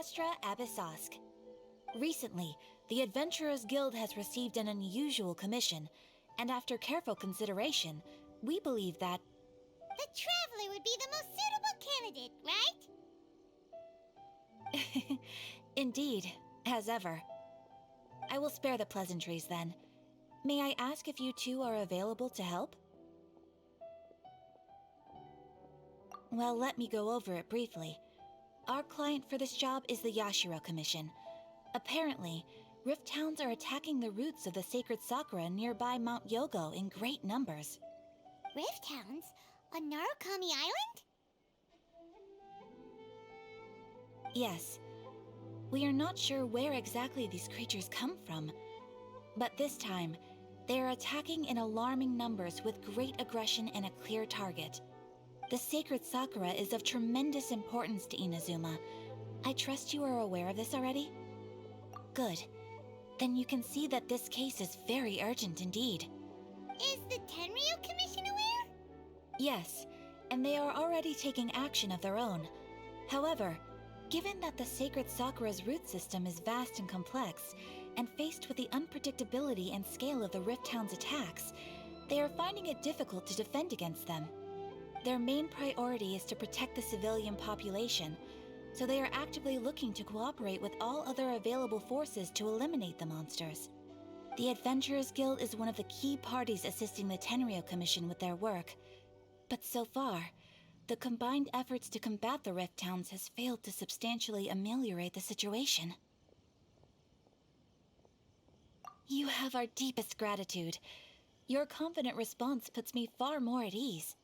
Astra Abyssosk. Recently, the Adventurers Guild has received an unusual commission, and after careful consideration, we believe that... The Traveler would be the most suitable candidate, right? Indeed, as ever. I will spare the pleasantries then. May I ask if you two are available to help? Well, let me go over it briefly. Our client for this job is the Yashiro Commission. Apparently, Rift Towns are attacking the roots of the sacred sakura nearby Mount Yogo in great numbers. Rift Hounds? On Narukami Island? Yes. We are not sure where exactly these creatures come from, but this time, they are attacking in alarming numbers with great aggression and a clear target. The sacred sakura is of tremendous importance to Inazuma. I trust you are aware of this already? Good. Then you can see that this case is very urgent indeed. Is the Tenryu Commission aware? Yes, and they are already taking action of their own. However, given that the sacred sakura's root system is vast and complex, and faced with the unpredictability and scale of the Rift Town's attacks, they are finding it difficult to defend against them. Their main priority is to protect the civilian population, so they are actively looking to cooperate with all other available forces to eliminate the monsters. The Adventurers Guild is one of the key parties assisting the Tenryu Commission with their work, but so far, the combined efforts to combat the Rift Towns has failed to substantially ameliorate the situation. You have our deepest gratitude. Your confident response puts me far more at ease.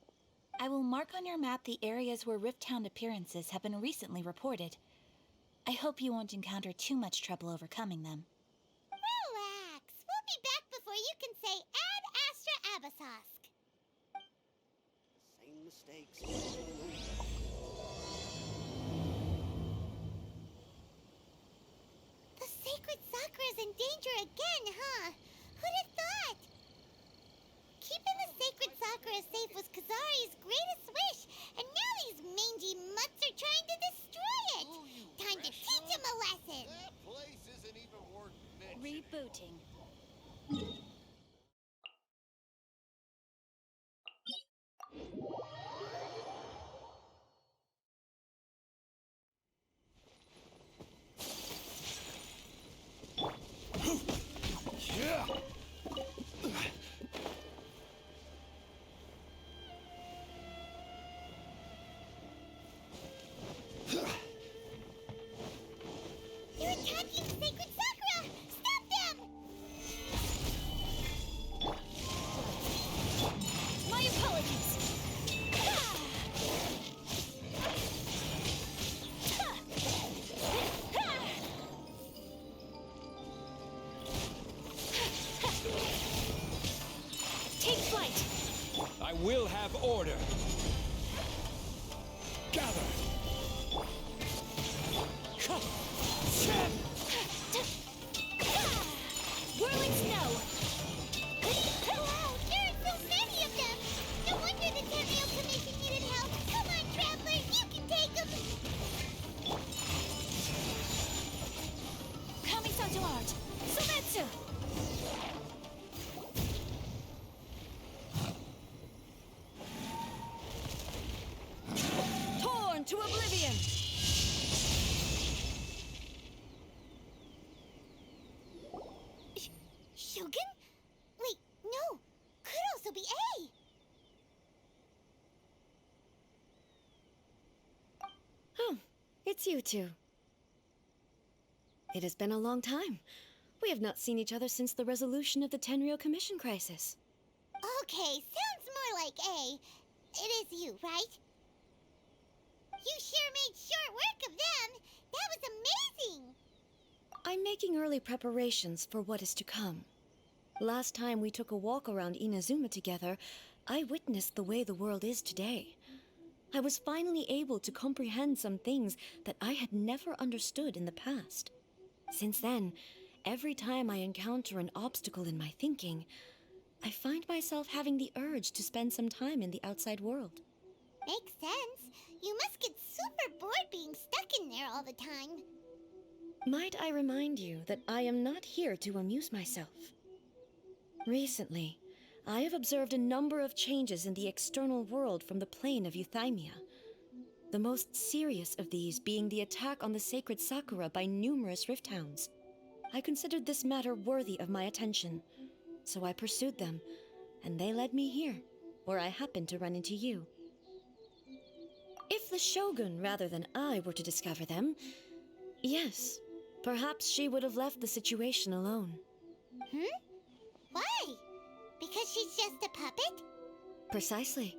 I will mark on your map the areas where Rift Town appearances have been recently reported. I hope you won't encounter too much trouble overcoming them. Relax. We'll be back before you can say Ad Astra Abyssosk. Same mistakes. The sacred sakura's in danger again, huh? Who'd have thought? Keeping the sacred sakura safe was Kazari's greatest wish, and now these mangy mutts are trying to destroy it! Ooh, you Time to teach him a lesson! That place isn't even worth mentioning. Rebooting. They're attacking the sacred sakura! Stop them! My apologies! Take flight! I will have order. Gather. Whirling snow! Wow, there are so many of them! No wonder the Tenryu Commission needed help! Come on, travelers, you can take them! Kamiso to art! Sumetsu! Torn to oblivion! Shogun? Wait, no! Could also be A! It's you two. It has been a long time. We have not seen each other since the resolution of the Tenryu Commission crisis. Okay, sounds more like A. It is you, right? You sure made short work of them! That was amazing! I'm making early preparations for what is to come. Last time we took a walk around Inazuma together, I witnessed the way the world is today. I was finally able to comprehend some things that I had never understood in the past. Since then, every time I encounter an obstacle in my thinking, I find myself having the urge to spend some time in the outside world. Makes sense. You must get super bored being stuck in there all the time. Might I remind you that I am not here to amuse myself? Recently, I have observed a number of changes in the external world from the plane of Euthymia. The most serious of these being the attack on the sacred Sakura by numerous rift hounds. I considered this matter worthy of my attention, so I pursued them, and they led me here, where I happened to run into you. If the Shogun rather than I were to discover them, yes, perhaps she would have left the situation alone. Why? Because she's just a puppet? Precisely.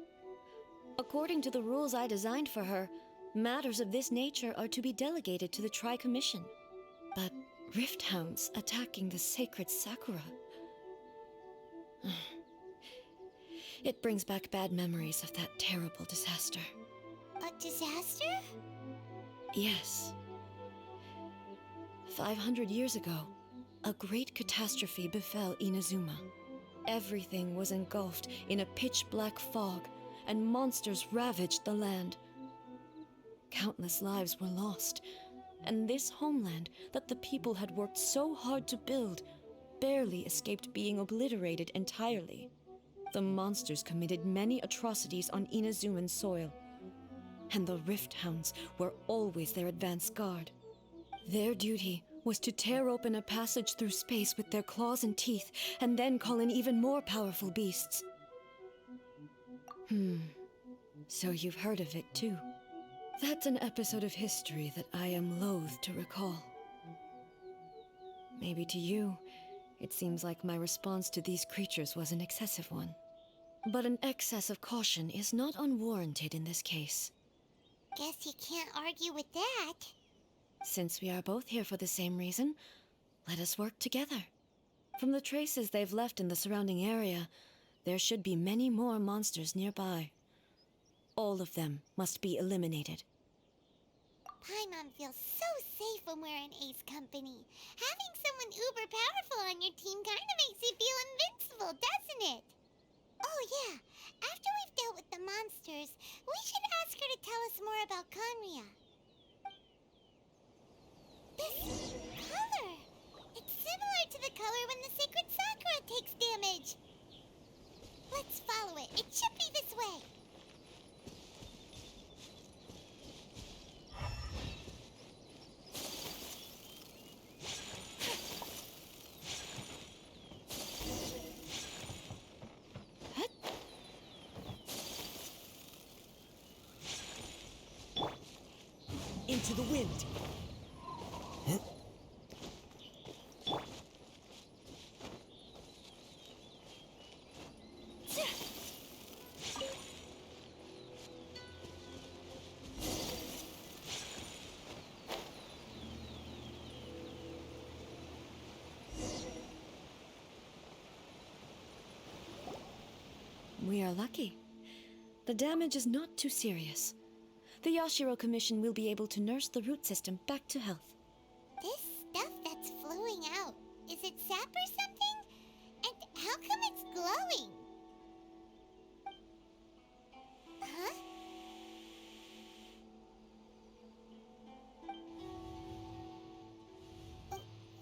According to the rules I designed for her, matters of this nature are to be delegated to the Tri-Commission. But rift hounds attacking the sacred Sakura... It brings back bad memories of that terrible disaster. A disaster? Yes. 500 years ago, a great catastrophe befell Inazuma. Everything was engulfed in a pitch-black fog, and monsters ravaged the land. Countless lives were lost, and this homeland that the people had worked so hard to build barely escaped being obliterated entirely. The monsters committed many atrocities on Inazuman soil, and the Rift Hounds were always their advance guard. Their duty was to tear open a passage through space with their claws and teeth, and then call in even more powerful beasts. So you've heard of it too. That's an episode of history that I am loath to recall. Maybe to you, it seems like my response to these creatures was an excessive one. But an excess of caution is not unwarranted in this case. Guess you can't argue with that. Since we are both here for the same reason, let us work together. From the traces they've left in the surrounding area, there should be many more monsters nearby. All of them must be eliminated. Paimon feels so safe when we're in Ace Company. Having someone uber powerful on your team kinda makes you feel invincible, doesn't it? Oh yeah, after we've dealt with the monsters, we should ask her to tell us more about Conria. This color! It's similar to the color when the sacred Sakura takes damage. Let's follow it. It should be this way. Into the wind. We are lucky. The damage is not too serious. The Yashiro Commission will be able to nurse the root system back to health. This stuff that's flowing out, is it sap or something? And how come it's glowing? Huh?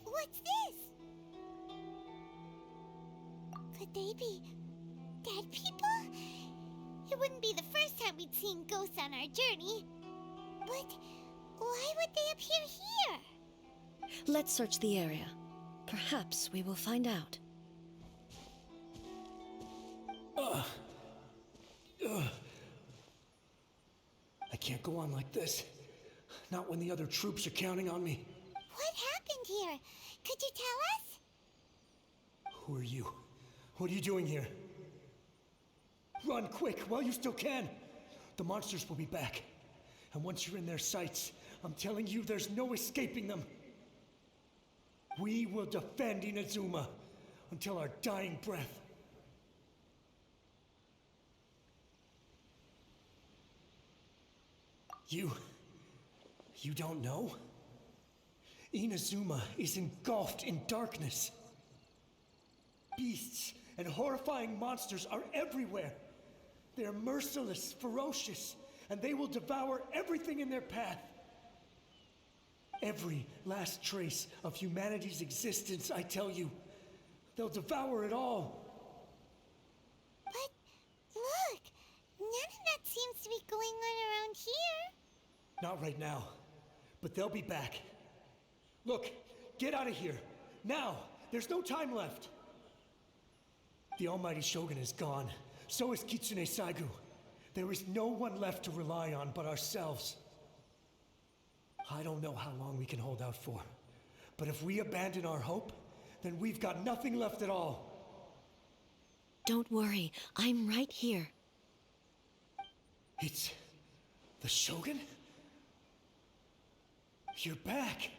What's this? Could they be dead people? It wouldn't be the first time we'd seen ghosts on our journey. But why would they appear here? Let's search the area. Perhaps we will find out. I can't go on like this. Not when the other troops are counting on me. What happened here? Could you tell us? Who are you? What are you doing here? Run quick while you still can. The monsters will be back. And once you're in their sights, I'm telling you there's no escaping them. We will defend Inazuma until our dying breath. You don't know? Inazuma is engulfed in darkness. Beasts and horrifying monsters are everywhere. They are merciless, ferocious, and they will devour everything in their path. Every last trace of humanity's existence, I tell you. They'll devour it all. But look, none of that seems to be going on around here. Not right now, but they'll be back. Look, get out of here. Now! There's no time left! The Almighty Shogun is gone. So is Kitsune Saigu. There is no one left to rely on but ourselves. I don't know how long we can hold out for. But if we abandon our hope, then we've got nothing left at all. Don't worry, I'm right here. It's... the Shogun? You're back!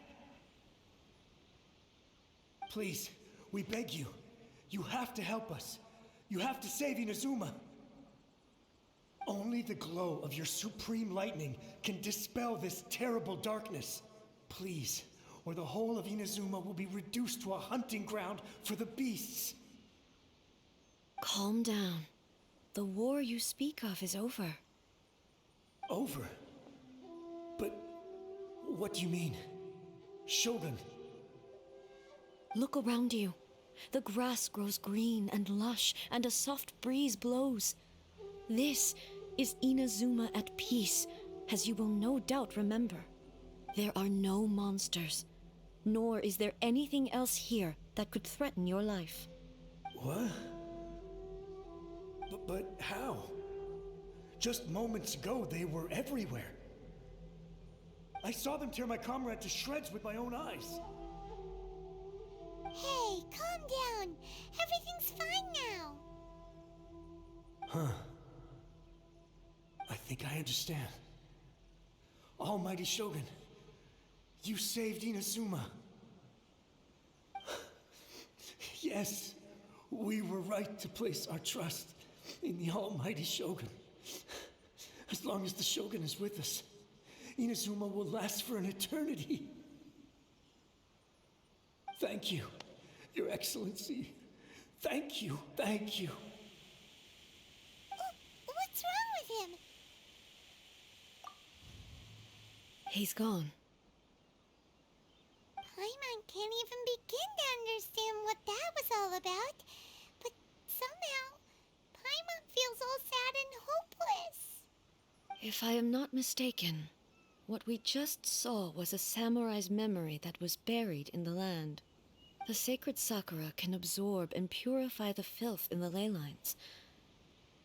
Please, we beg you. You have to help us. You have to save Inazuma. Only the glow of your supreme lightning can dispel this terrible darkness. Please, or the whole of Inazuma will be reduced to a hunting ground for the beasts. Calm down. The war you speak of is over. Over? But what do you mean? Shogun? Look around you. The grass grows green and lush, and a soft breeze blows. This is Inazuma at peace, as you will no doubt remember. There are no monsters, nor is there anything else here that could threaten your life. What? But how? Just moments ago, they were everywhere. I saw them tear my comrade to shreds with my own eyes. Hey, calm down. Everything's fine now. Huh. I think I understand. Almighty Shogun, you saved Inazuma. Yes, we were right to place our trust in the Almighty Shogun. As long as the Shogun is with us, Inazuma will last for an eternity. Thank you, Your Excellency. Thank you, thank you. What's wrong with him? He's gone. Paimon can't even begin to understand what that was all about. But somehow, Paimon feels all sad and hopeless. If I am not mistaken, what we just saw was a samurai's memory that was buried in the land. The sacred sakura can absorb and purify the filth in the ley lines.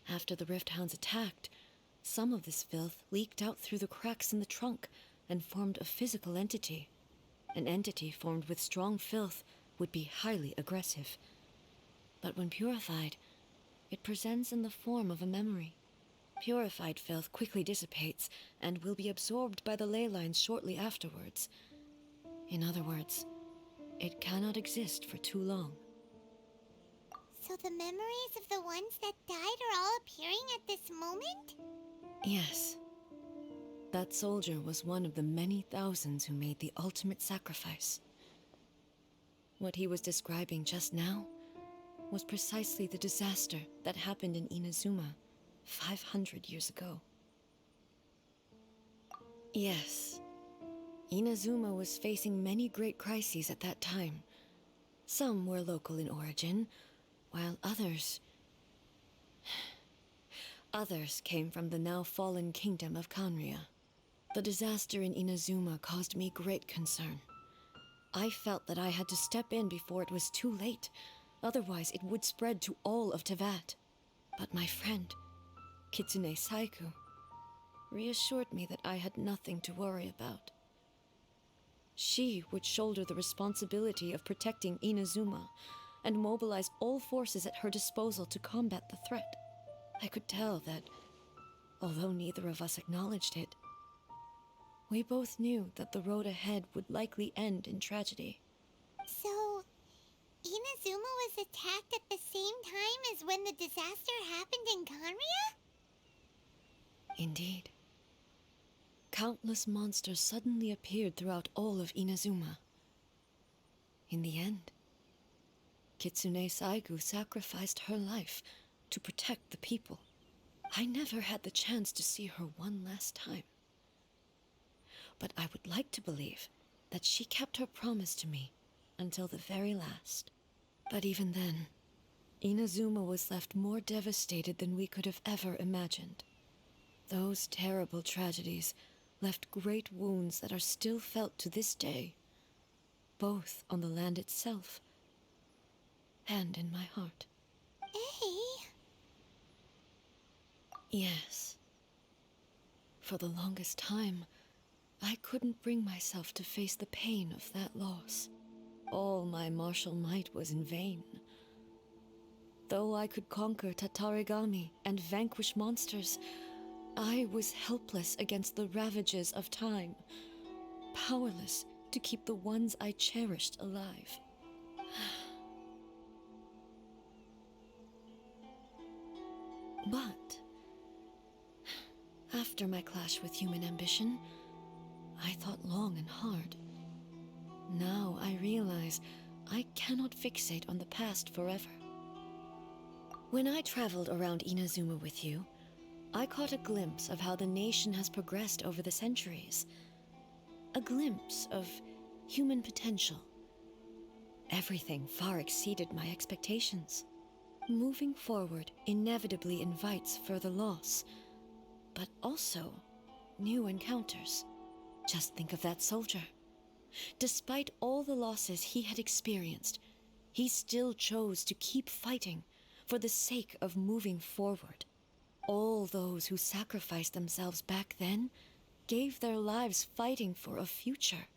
After the Rift Hounds attacked, some of this filth leaked out through the cracks in the trunk and formed a physical entity. An entity formed with strong filth would be highly aggressive. But when purified, it presents in the form of a memory. Purified filth quickly dissipates and will be absorbed by the ley lines shortly afterwards. In other words, it cannot exist for too long. So the memories of the ones that died are all appearing at this moment? Yes. That soldier was one of the many thousands who made the ultimate sacrifice. What he was describing just now was precisely the disaster that happened in Inazuma 500 years ago. Yes. Inazuma was facing many great crises at that time. Some were local in origin, while others came from the now fallen kingdom of Kanria. The disaster in Inazuma caused me great concern. I felt that I had to step in before it was too late, otherwise it would spread to all of Tevat. But my friend, Kitsune Saigu, reassured me that I had nothing to worry about. She would shoulder the responsibility of protecting Inazuma and mobilize all forces at her disposal to combat the threat. I could tell that, although neither of us acknowledged it, we both knew that the road ahead would likely end in tragedy. So, Inazuma was attacked at the same time as when the disaster happened in Kanria? Indeed. Countless monsters suddenly appeared throughout all of Inazuma. In the end, Kitsune Saigu sacrificed her life to protect the people. I never had the chance to see her one last time. But I would like to believe that she kept her promise to me until the very last. But even then, Inazuma was left more devastated than we could have ever imagined. Those terrible tragedies left great wounds that are still felt to this day, both on the land itself and in my heart. Eh? Yes. For the longest time, I couldn't bring myself to face the pain of that loss. All my martial might was in vain. Though I could conquer Tatarigami and vanquish monsters, I was helpless against the ravages of time, powerless to keep the ones I cherished alive. But after my clash with human ambition, I thought long and hard. Now I realize I cannot fixate on the past forever. When I traveled around Inazuma with you, I caught a glimpse of how the nation has progressed over the centuries. A glimpse of human potential. Everything far exceeded my expectations. Moving forward inevitably invites further loss, but also new encounters. Just think of that soldier. Despite all the losses he had experienced, he still chose to keep fighting for the sake of moving forward. All those who sacrificed themselves back then gave their lives fighting for a future.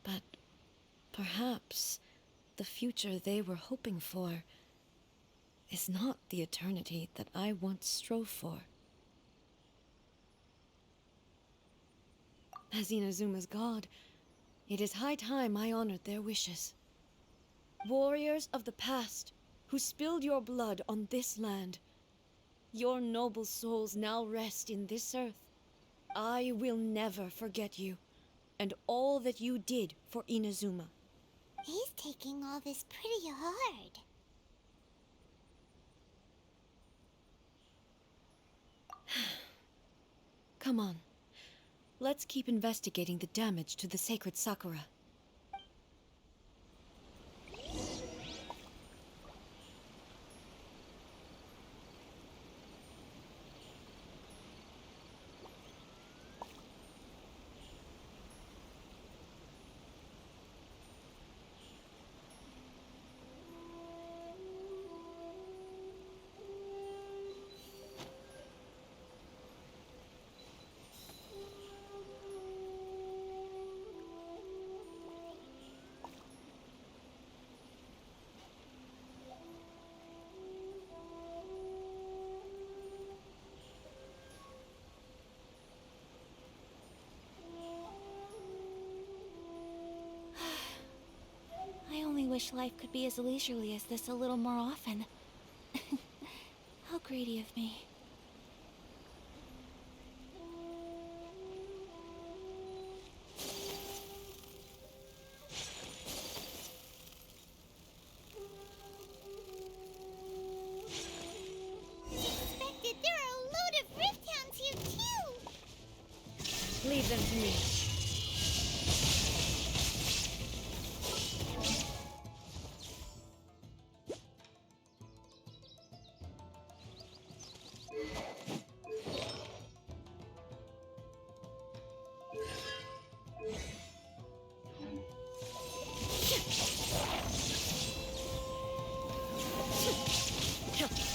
But perhaps the future they were hoping for is not the eternity that I once strove for. As Inazuma's god, it is high time I honored their wishes. Warriors of the past who spilled your blood on this land, your noble souls now rest in this earth. I will never forget you and all that you did for Inazuma. He's taking all this pretty hard. Come on. Let's keep investigating the damage to the sacred Sakura. I only wish life could be as leisurely as this a little more often. How greedy of me. Expected there are a load of Rift Hounds here too! Leave them to me.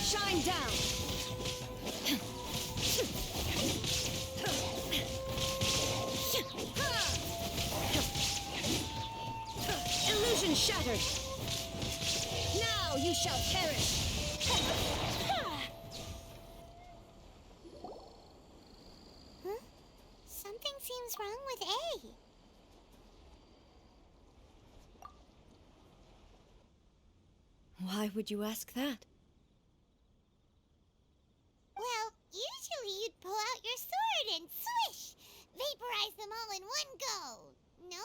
Shine down! Illusion shattered! Now you shall perish! Huh? Something seems wrong with A. Why would you ask that? Well, usually you'd pull out your sword and swish! Vaporize them all in one go, no?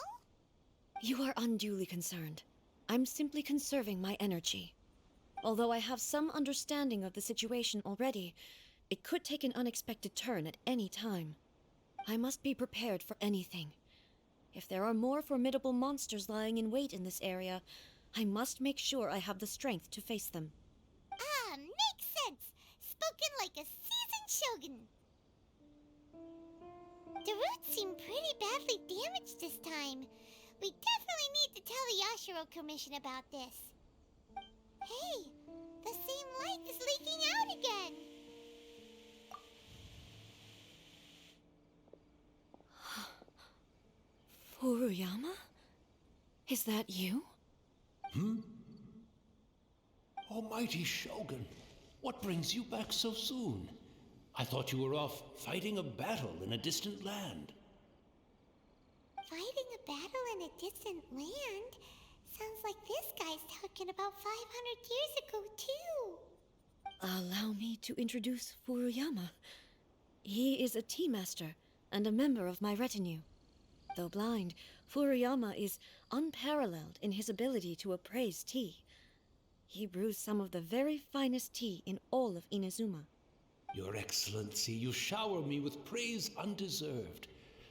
You are unduly concerned. I'm simply conserving my energy. Although I have some understanding of the situation already, it could take an unexpected turn at any time. I must be prepared for anything. If there are more formidable monsters lying in wait in this area, I must make sure I have the strength to face them. Ah, makes sense. Spoken like a seasoned shogun. The roots seem pretty badly damaged this time. We definitely need to tell the Yashiro Commission about this. Hey, the same light is leaking out again. Furuyama? Is that you? Almighty Shogun, what brings you back so soon? I thought you were off fighting a battle in a distant land. Fighting a battle in a distant land? Sounds like this guy's talking about 500 years ago, too. Allow me to introduce Furuyama. He is a tea master and a member of my retinue. Though blind, Furuyama is unparalleled in his ability to appraise tea. He brews some of the very finest tea in all of Inazuma. Your Excellency, you shower me with praise undeserved.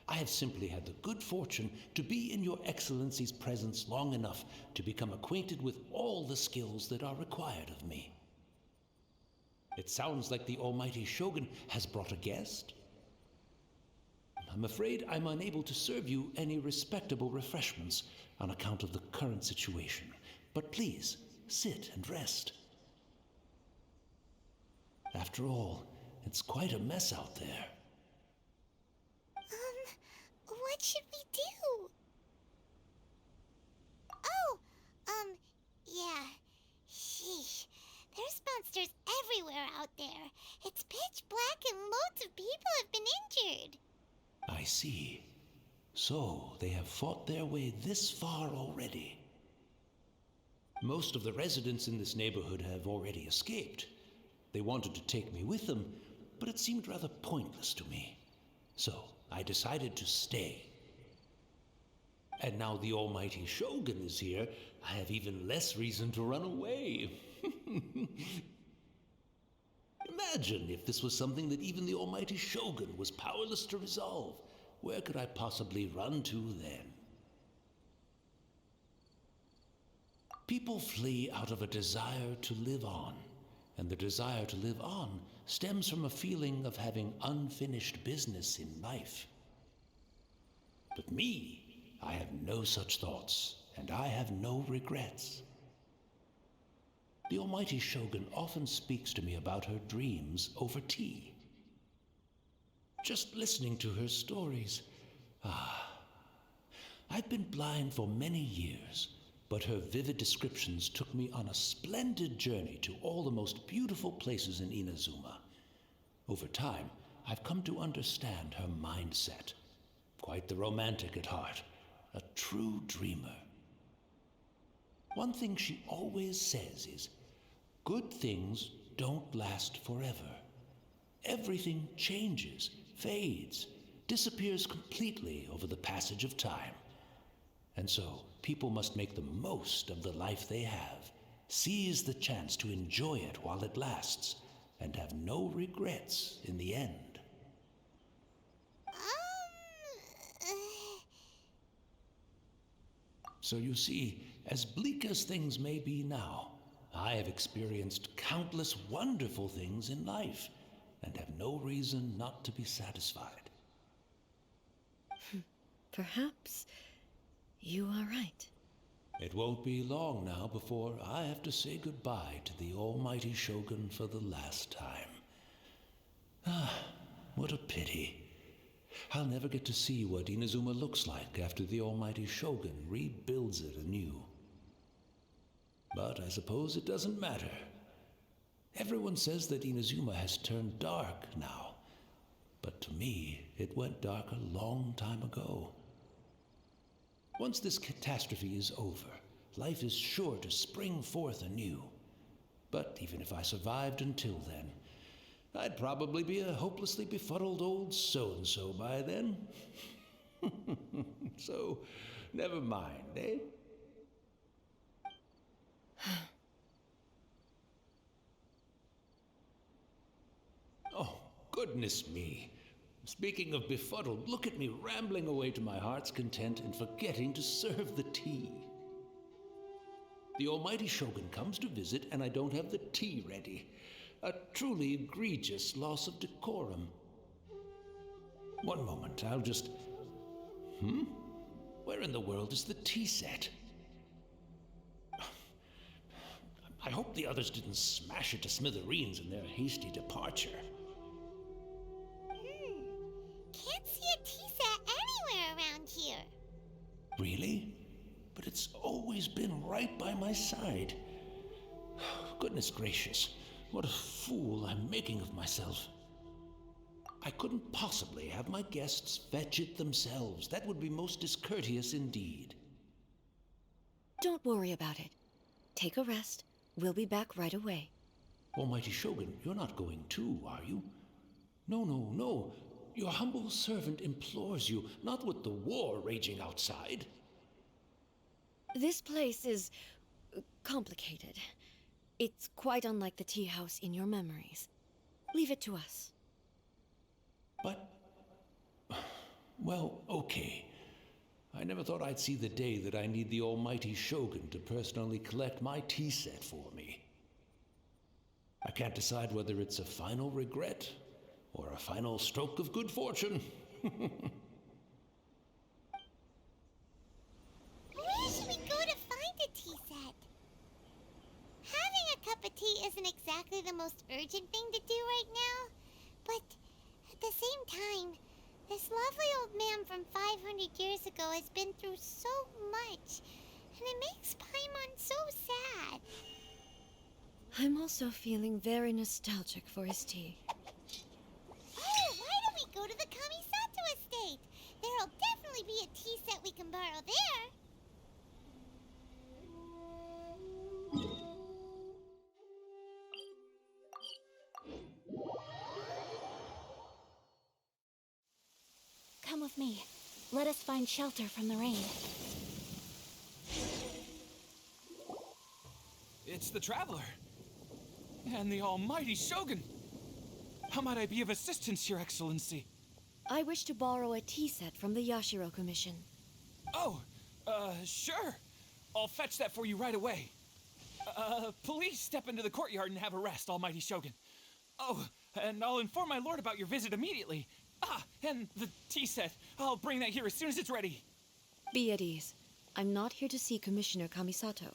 I have simply had the good fortune to be in Your Excellency's presence long enough to become acquainted with all the skills that are required of me. It sounds like the Almighty Shogun has brought a guest. I'm afraid I'm unable to serve you any respectable refreshments on account of the current situation. But please, sit and rest. After all, it's quite a mess out there. What should we do? Oh, yeah. Sheesh. There's monsters everywhere out there. It's pitch black and loads of people have been injured. I see. So, they have fought their way this far already. Most of the residents in this neighborhood have already escaped. They wanted to take me with them, but it seemed rather pointless to me. So, I decided to stay. And now the Almighty Shogun is here, I have even less reason to run away. Imagine if this was something that even the Almighty Shogun was powerless to resolve. Where could I possibly run to then? People flee out of a desire to live on, and the desire to live on stems from a feeling of having unfinished business in life. But me, I have no such thoughts, and I have no regrets. The Almighty Shogun often speaks to me about her dreams over tea. Just listening to her stories, I've been blind for many years, but her vivid descriptions took me on a splendid journey to all the most beautiful places in Inazuma. Over time, I've come to understand her mindset. Quite the romantic at heart, a true dreamer. One thing she always says is, good things don't last forever. Everything changes, fades, disappears completely over the passage of time. And so, people must make the most of the life they have, seize the chance to enjoy it while it lasts, and have no regrets in the end. So you see, as bleak as things may be now, I have experienced countless wonderful things in life, and have no reason not to be satisfied. Perhaps you are right. It won't be long now before I have to say goodbye to the Almighty Shogun for the last time. What a pity. I'll never get to see what Inazuma looks like after the Almighty Shogun rebuilds it anew. But I suppose it doesn't matter. Everyone says that Inazuma has turned dark now, but to me, it went dark a long time ago. Once this catastrophe is over, life is sure to spring forth anew. But even if I survived until then, I'd probably be a hopelessly befuddled old so-and-so by then. So, never mind, eh? Oh, goodness me. Speaking of befuddled, look at me rambling away to my heart's content and forgetting to serve the tea. The almighty Shogun comes to visit and I don't have the tea ready. A truly egregious loss of decorum. One moment, I'll just... Where in the world is the tea set? I hope the others didn't smash it to smithereens in their hasty departure. Can't see a tea set anywhere around here. Really? But it's always been right by my side. Goodness gracious, what a fool I'm making of myself. I couldn't possibly have my guests fetch it themselves. That would be most discourteous indeed. Don't worry about it. Take a rest. We'll be back right away. Almighty Shogun, you're not going too, are you? No, no, no. Your humble servant implores you, not with the war raging outside. This place is complicated. It's quite unlike the tea house in your memories. Leave it to us. But... well, okay. I never thought I'd see the day that I need the almighty Shogun to personally collect my tea set for me. I can't decide whether it's a final regret or a final stroke of good fortune. Where should we go to find a tea set? Having a cup of tea isn't exactly the most urgent thing to do right now, but at the same time, this lovely old man from 500 years ago has been through so much, and it makes Paimon so sad. I'm also feeling very nostalgic for his tea. Oh, why don't we go to the Kamisato estate? There'll definitely be a tea set we can borrow there. Come with me. Let us find shelter from the rain. It's the Traveler. And the almighty Shogun. How might I be of assistance, Your Excellency? I wish to borrow a tea set from the Yashiro Commission. Oh, sure. I'll fetch that for you right away. Please step into the courtyard and have a rest, almighty Shogun. Oh, and I'll inform my lord about your visit immediately. Ah, and the tea set. I'll bring that here as soon as it's ready. Be at ease. I'm not here to see Commissioner Kamisato.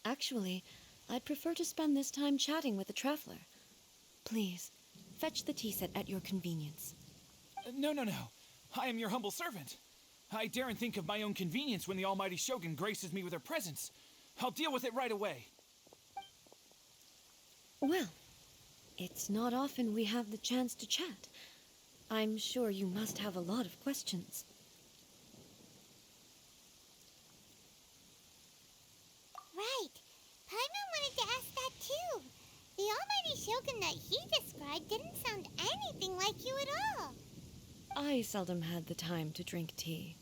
Actually, I'd prefer to spend this time chatting with the Traveler. Please, fetch the tea set at your convenience. No. I am your humble servant. I daren't think of my own convenience when the almighty Shogun graces me with her presence. I'll deal with it right away. Well, it's not often we have the chance to chat. I'm sure you must have a lot of questions. Right. Paimon wanted to ask that too. The almighty Shogun that he described didn't sound anything like you at all. I seldom had the time to drink tea.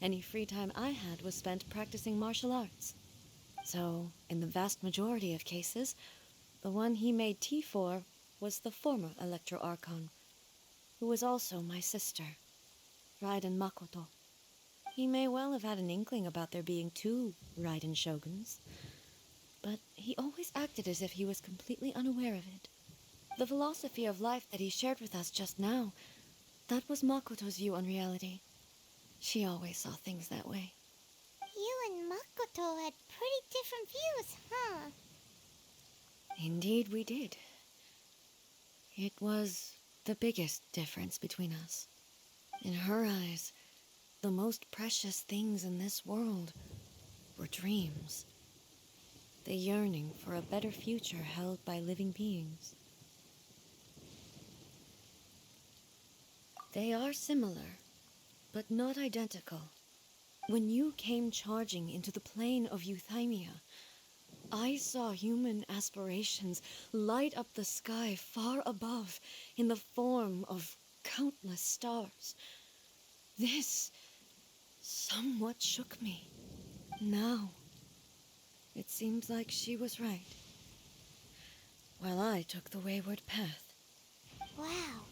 Any free time I had was spent practicing martial arts. So, in the vast majority of cases, the one he made tea for was the former Electro Archon, who was also my sister, Raiden Makoto. He may well have had an inkling about there being two Raiden Shoguns, but he always acted as if he was completely unaware of it. The philosophy of life that he shared with us just now, that was Makoto's view on reality. She always saw things that way. You and Makoto had pretty different views, huh? Indeed we did. It was the biggest difference between us. In her eyes, the most precious things in this world were dreams. The yearning for a better future held by living beings. They are similar, but not identical. When you came charging into the plane of Euthymia, I saw human aspirations light up the sky far above in the form of countless stars. This somewhat shook me. Now, it seems like she was right, while I took the wayward path. Wow.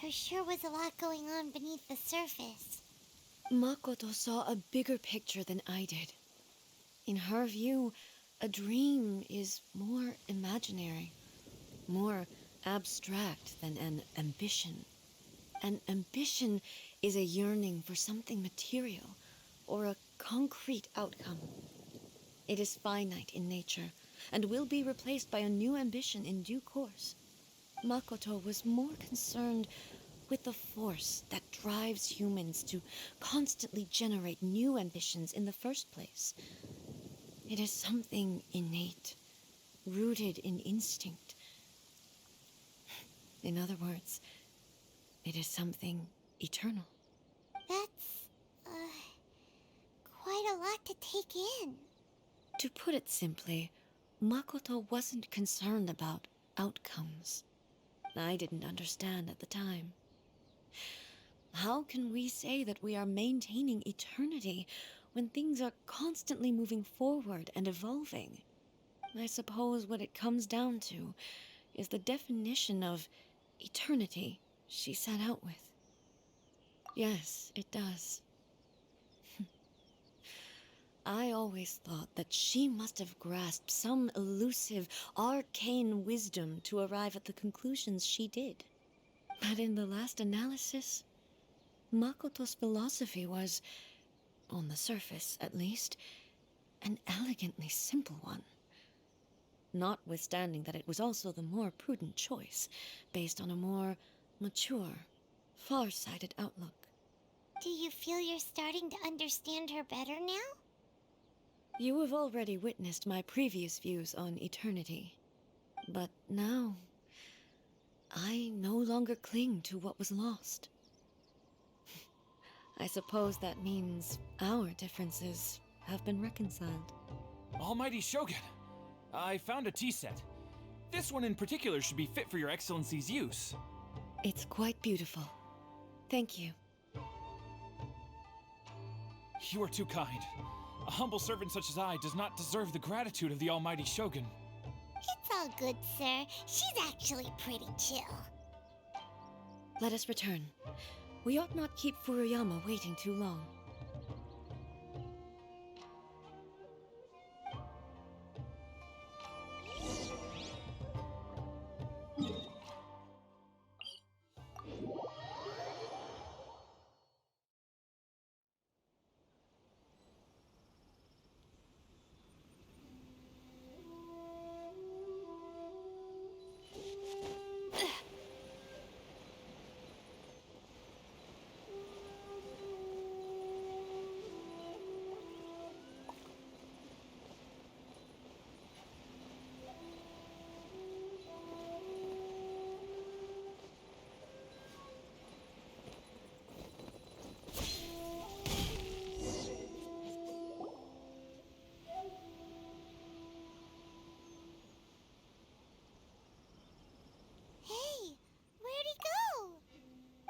There sure was a lot going on beneath the surface. Makoto saw a bigger picture than I did. In her view, a dream is more imaginary, more abstract than an ambition. An ambition is a yearning for something material or a concrete outcome. It is finite in nature and will be replaced by a new ambition in due course. Makoto was more concerned with the force that drives humans to constantly generate new ambitions in the first place. It is something innate, rooted in instinct. In other words, it is something eternal. That's, quite a lot to take in. To put it simply, Makoto wasn't concerned about outcomes. I didn't understand at the time. How can we say that we are maintaining eternity when things are constantly moving forward and evolving? I suppose what it comes down to is the definition of eternity she set out with. Yes, it does. I always thought that she must have grasped some elusive, arcane wisdom to arrive at the conclusions she did. But in the last analysis, Makoto's philosophy was, on the surface at least, an elegantly simple one. Notwithstanding that it was also the more prudent choice, based on a more mature, far-sighted outlook. Do you feel you're starting to understand her better now? You have already witnessed my previous views on eternity. But now, I no longer cling to what was lost. I suppose that means our differences have been reconciled. Almighty Shogun, I found a tea set. This one in particular should be fit for your Excellency's use. It's quite beautiful. Thank you. You are too kind. A humble servant such as I does not deserve the gratitude of the Almighty Shogun. It's all good, sir. She's actually pretty chill. Let us return. We ought not keep Furuyama waiting too long. Hey, where'd he go?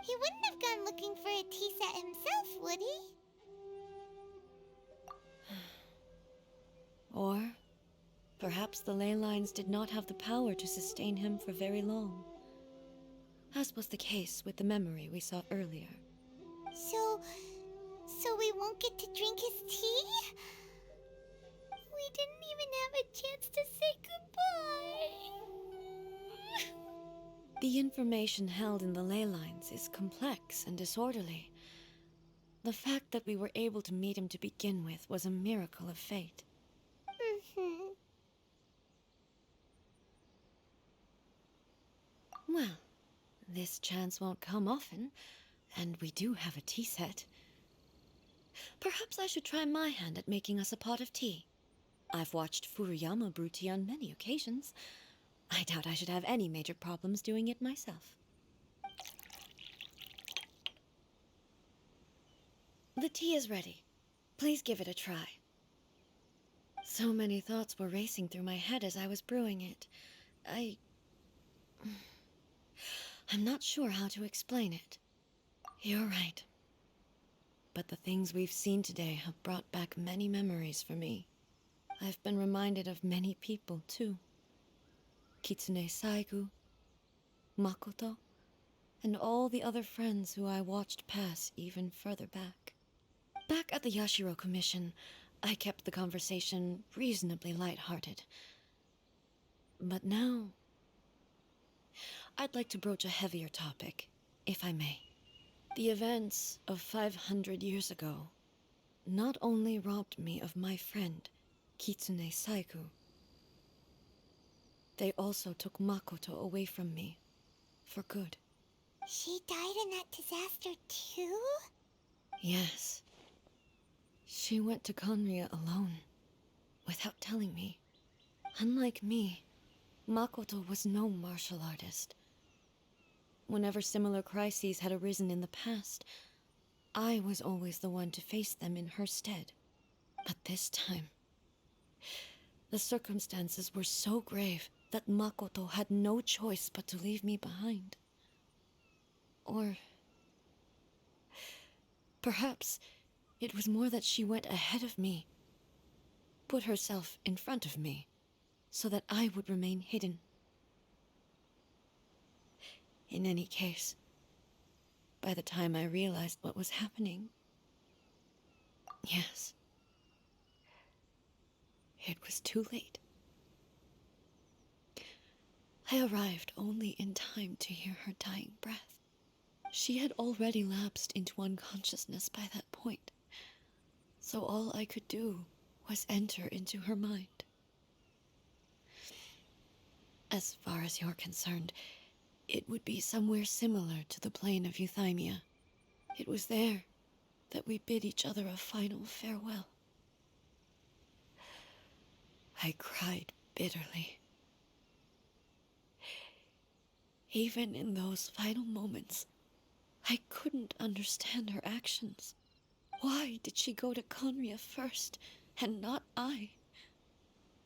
He wouldn't have gone looking for a tea set himself, would he? Or perhaps the ley lines did not have the power to sustain him for very long, as was the case with the memory we saw earlier. So we won't get to drink his tea? We didn't even have a chance to say goodbye. The information held in the ley lines is complex and disorderly. The fact that we were able to meet him to begin with was a miracle of fate. Well, this chance won't come often, and we do have a tea set. Perhaps I should try my hand at making us a pot of tea. I've watched Furuyama brew tea on many occasions. I doubt I should have any major problems doing it myself. The tea is ready. Please give it a try. So many thoughts were racing through my head as I was brewing it. I'm not sure how to explain it. You're right. But the things we've seen today have brought back many memories for me. I've been reminded of many people, too. Kitsune Saigu, Makoto, and all the other friends who I watched pass even further back. Back at the Yashiro Commission, I kept the conversation reasonably lighthearted. But now, I'd like to broach a heavier topic, if I may. The events of 500 years ago not only robbed me of my friend, Kitsune Saiku, they also took Makoto away from me, for good. She died in that disaster too? Yes. She went to Conria alone, without telling me. Unlike me, Makoto was no martial artist. Whenever similar crises had arisen in the past, I was always the one to face them in her stead. But this time, the circumstances were so grave that Makoto had no choice but to leave me behind. Or perhaps it was more that she went ahead of me, put herself in front of me, so that I would remain hidden. In any case, by the time I realized what was happening, yes, it was too late. I arrived only in time to hear her dying breath. She had already lapsed into unconsciousness by that point, so all I could do was enter into her mind. As far as you're concerned, it would be somewhere similar to the plane of Euthymia. It was there that we bid each other a final farewell. I cried bitterly. Even in those final moments, I couldn't understand her actions. Why did she go to Conria first, and not I?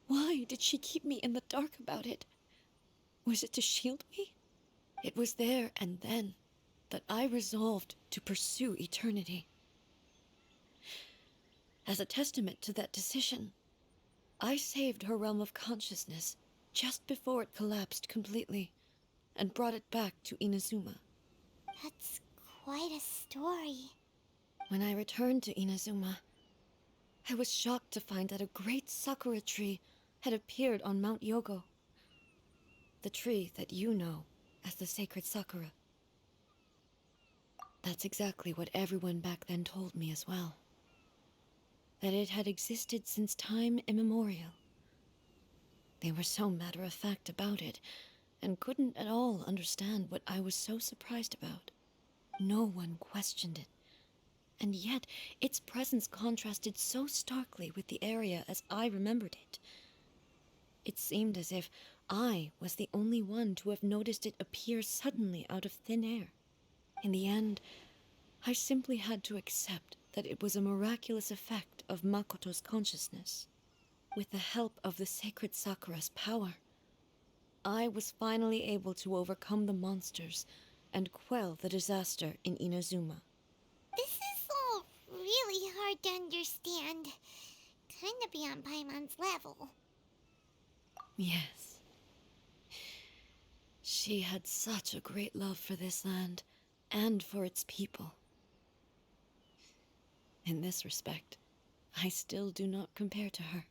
Why did she keep me in the dark about it? Was it to shield me? It was there and then that I resolved to pursue eternity. As a testament to that decision, I saved her realm of consciousness just before it collapsed completely, and brought it back to Inazuma. That's quite a story. When I returned to Inazuma, I was shocked to find that a great sakura tree had appeared on Mount Yogo. The tree that you know as the sacred sakura. That's exactly what everyone back then told me as well. That it had existed since time immemorial. They were so matter-of-fact about it, and couldn't at all understand what I was so surprised about. No one questioned it, and yet its presence contrasted so starkly with the area as I remembered it. It seemed as if I was the only one to have noticed it appear suddenly out of thin air. In the end, I simply had to accept that it was a miraculous effect of Makoto's consciousness. With the help of the sacred Sakura's power, I was finally able to overcome the monsters and quell the disaster in Inazuma. This is all really hard to understand. Kinda beyond Paimon's level. Yes. She had such a great love for this land and for its people. In this respect, I still do not compare to her.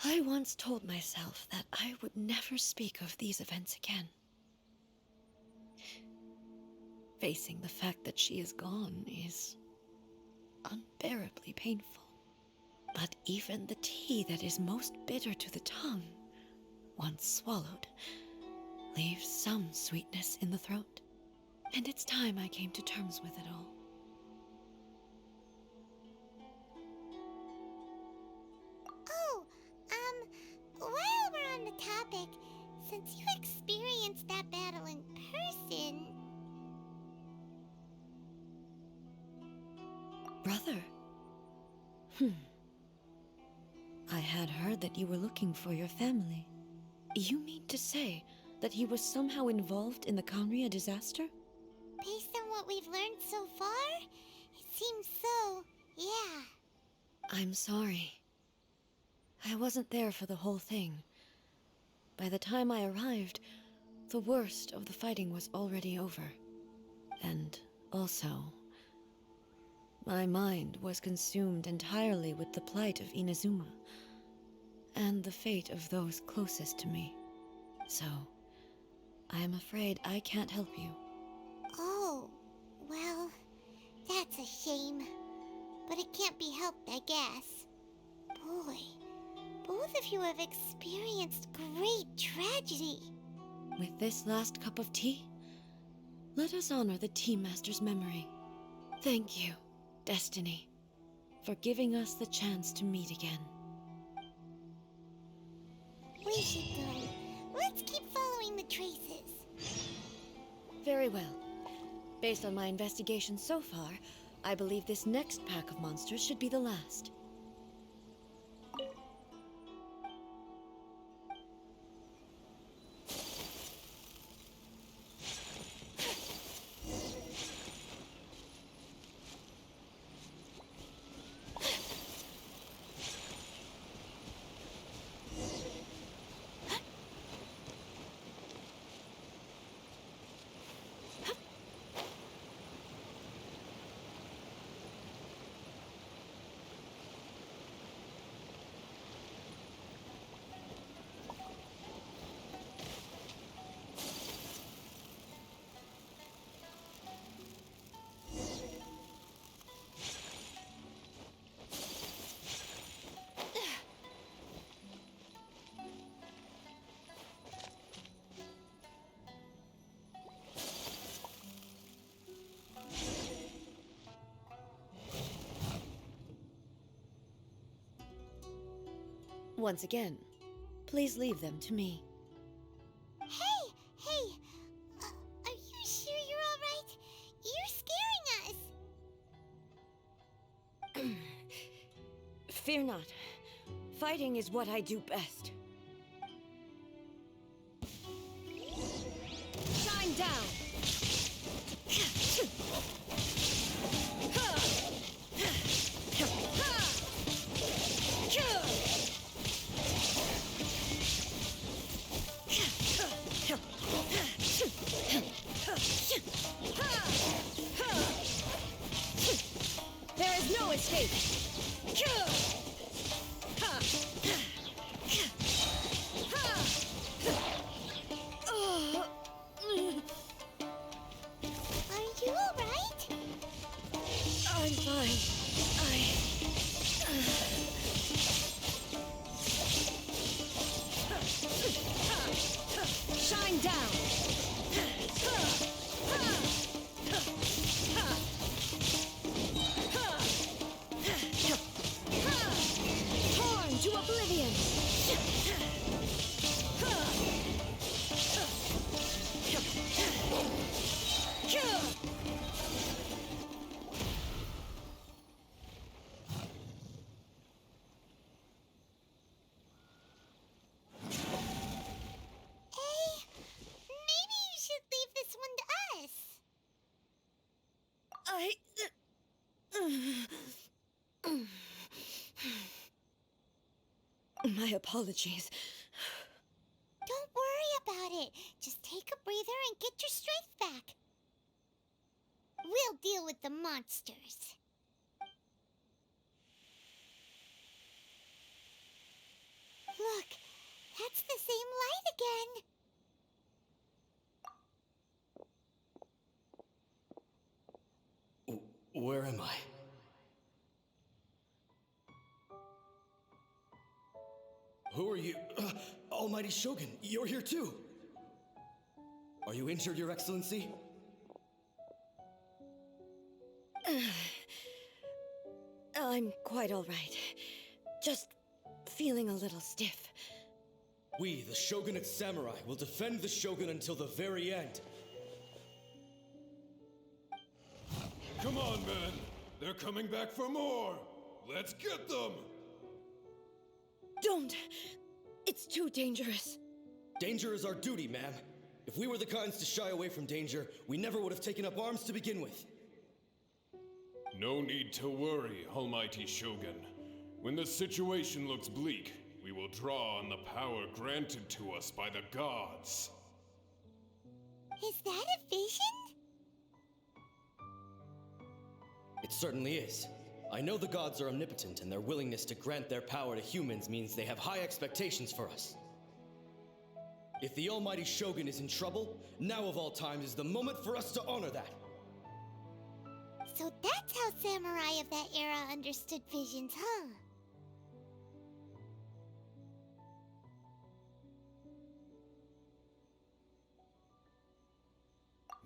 I once told myself that I would never speak of these events again. Facing the fact that she is gone is unbearably painful. But even the tea that is most bitter to the tongue, once swallowed, leaves some sweetness in the throat. And it's time I came to terms with it all. Oh, while we're on the topic, since you experienced that battle in person... Brother? I had heard that you were looking for your family. You mean to say that he was somehow involved in the Conria disaster? Based on what we've learned so far, it seems so, yeah. I'm sorry. I wasn't there for the whole thing. By the time I arrived, the worst of the fighting was already over. And also, my mind was consumed entirely with the plight of Inazuma and the fate of those closest to me. So, I am afraid I can't help you. Oh, well, that's a shame. But it can't be helped, I guess. Boy, both of you have experienced great tragedy. With this last cup of tea, let us honor the Tea Master's memory. Thank you, Destiny, for giving us the chance to meet again. We should go. Let's keep following the traces. Very well. Based on my investigation so far, I believe this next pack of monsters should be the last. Once again, please leave them to me. Hey! Are you sure you're all right? You're scaring us. Fear not. Fighting is what I do best. Shine down! There is no escape! Are you all right? I'm fine. Shine down! Torn to oblivion! Maybe you should leave this one to us. My apologies. Don't worry about it. Just take a breather and get your strength back. We'll deal with the monsters. Look, that's the same light again. Where am I? Who are you? Almighty Shogun, you're here too! Are you injured, Your Excellency? I'm quite all right. Just feeling a little stiff. We, the Shogunate Samurai, will defend the Shogun until the very end. Come on, men! They're coming back for more! Let's get them! Don't! It's too dangerous. Danger is our duty, ma'am. If we were the kinds to shy away from danger, we never would have taken up arms to begin with. No need to worry, Almighty Shogun. When the situation looks bleak, we will draw on the power granted to us by the gods. Is that a vision? It certainly is. I know the gods are omnipotent, and their willingness to grant their power to humans means they have high expectations for us. If the almighty Shogun is in trouble, now of all times is the moment for us to honor that. So that's how samurai of that era understood visions, huh?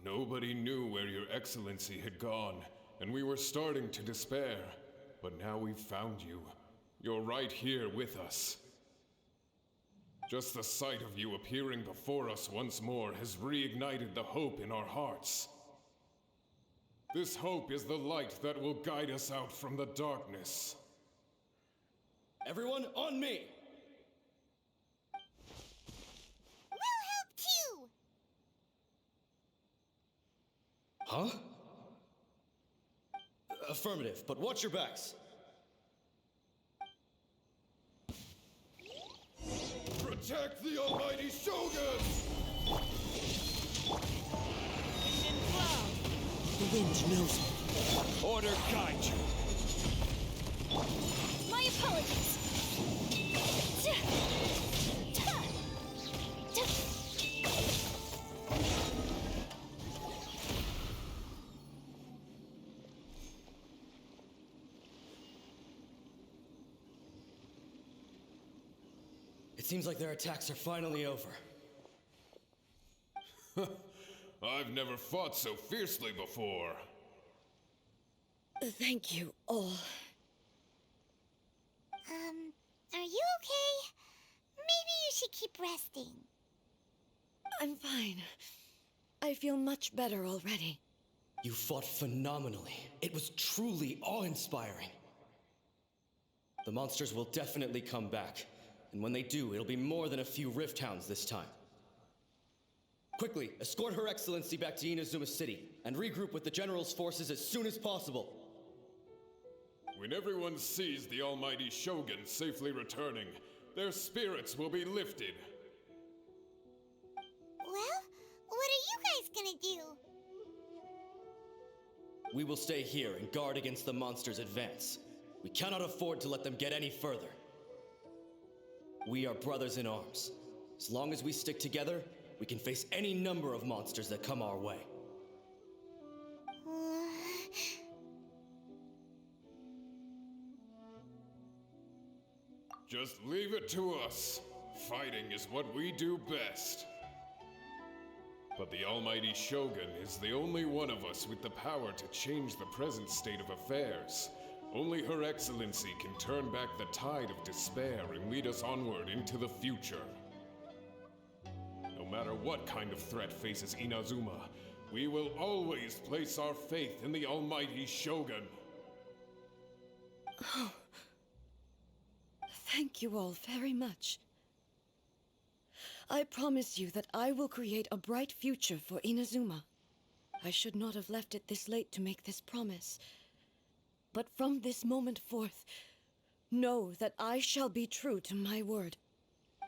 Nobody knew where your excellency had gone, and we were starting to despair. But now we've found you. You're right here with us. Just the sight of you appearing before us once more has reignited the hope in our hearts. This hope is the light that will guide us out from the darkness. Everyone, on me! We'll help too! Huh? Affirmative, but watch your backs. Protect the almighty Shogun! Vision Cloud! The wind knows it. Order guide you! My apologies. It seems like their attacks are finally over. I've never fought so fiercely before. Thank you all. Are you okay? Maybe you should keep resting. I'm fine. I feel much better already. You fought phenomenally. It was truly awe-inspiring. The monsters will definitely come back. And when they do, it'll be more than a few Rift Hounds this time. Quickly, escort Her Excellency back to Inazuma City, and regroup with the General's forces as soon as possible. When everyone sees the almighty Shogun safely returning, their spirits will be lifted. Well, what are you guys gonna do? We will stay here and guard against the monsters' advance. We cannot afford to let them get any further. We are brothers in arms. As long as we stick together, we can face any number of monsters that come our way. Just leave it to us. Fighting is what we do best. But the almighty Shogun is the only one of us with the power to change the present state of affairs. Only Her Excellency can turn back the tide of despair and lead us onward into the future. No matter what kind of threat faces Inazuma, we will always place our faith in the almighty Shogun. Oh. Thank you all very much. I promise you that I will create a bright future for Inazuma. I should not have left it this late to make this promise. But from this moment forth, know that I shall be true to my word.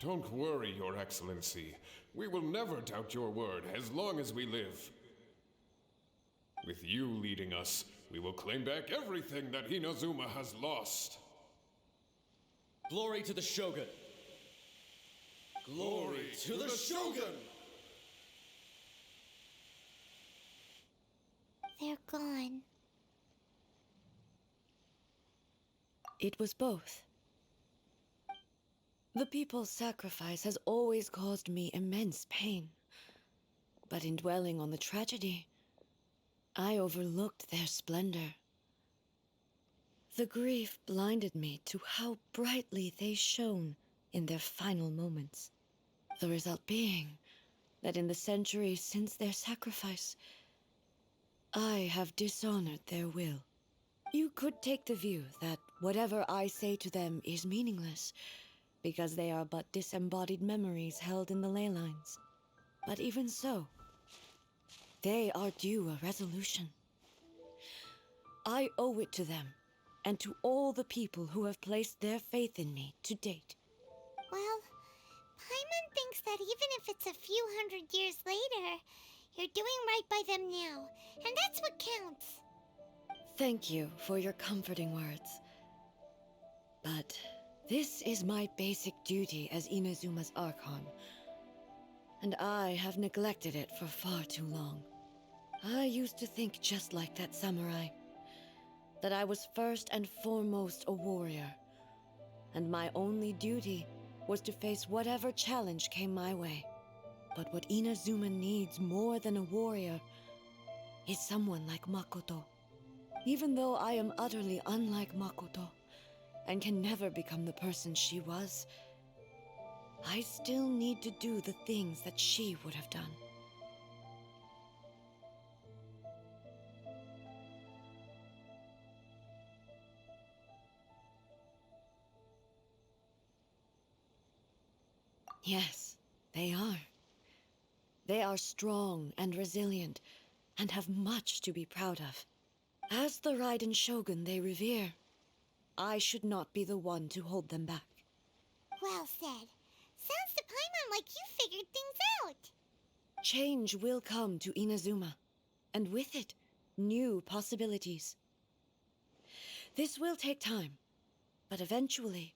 Don't worry, Your Excellency. We will never doubt your word as long as we live. With you leading us, we will claim back everything that Inazuma has lost. Glory to the Shogun! Glory to the Shogun! They're gone. It was both. The people's sacrifice has always caused me immense pain. But in dwelling on the tragedy, I overlooked their splendor. The grief blinded me to how brightly they shone in their final moments. The result being that in the centuries since their sacrifice, I have dishonored their will. You could take the view that whatever I say to them is meaningless, because they are but disembodied memories held in the ley lines. But even so, they are due a resolution. I owe it to them, and to all the people who have placed their faith in me to date. Well, Paimon thinks that even if it's a few hundred years later, you're doing right by them now, and that's what counts. Thank you for your comforting words. But this is my basic duty as Inazuma's Archon, and I have neglected it for far too long. I used to think just like that samurai, that I was first and foremost a warrior, and my only duty was to face whatever challenge came my way. But what Inazuma needs more than a warrior is someone like Makoto. Even though I am utterly unlike Makoto, and can never become the person she was, I still need to do the things that she would have done. Yes, they are. They are strong and resilient, and have much to be proud of. As the Raiden Shogun they revere, I should not be the one to hold them back. Well said. Sounds to Paimon like you figured things out. Change will come to Inazuma, and with it, new possibilities. This will take time, but eventually,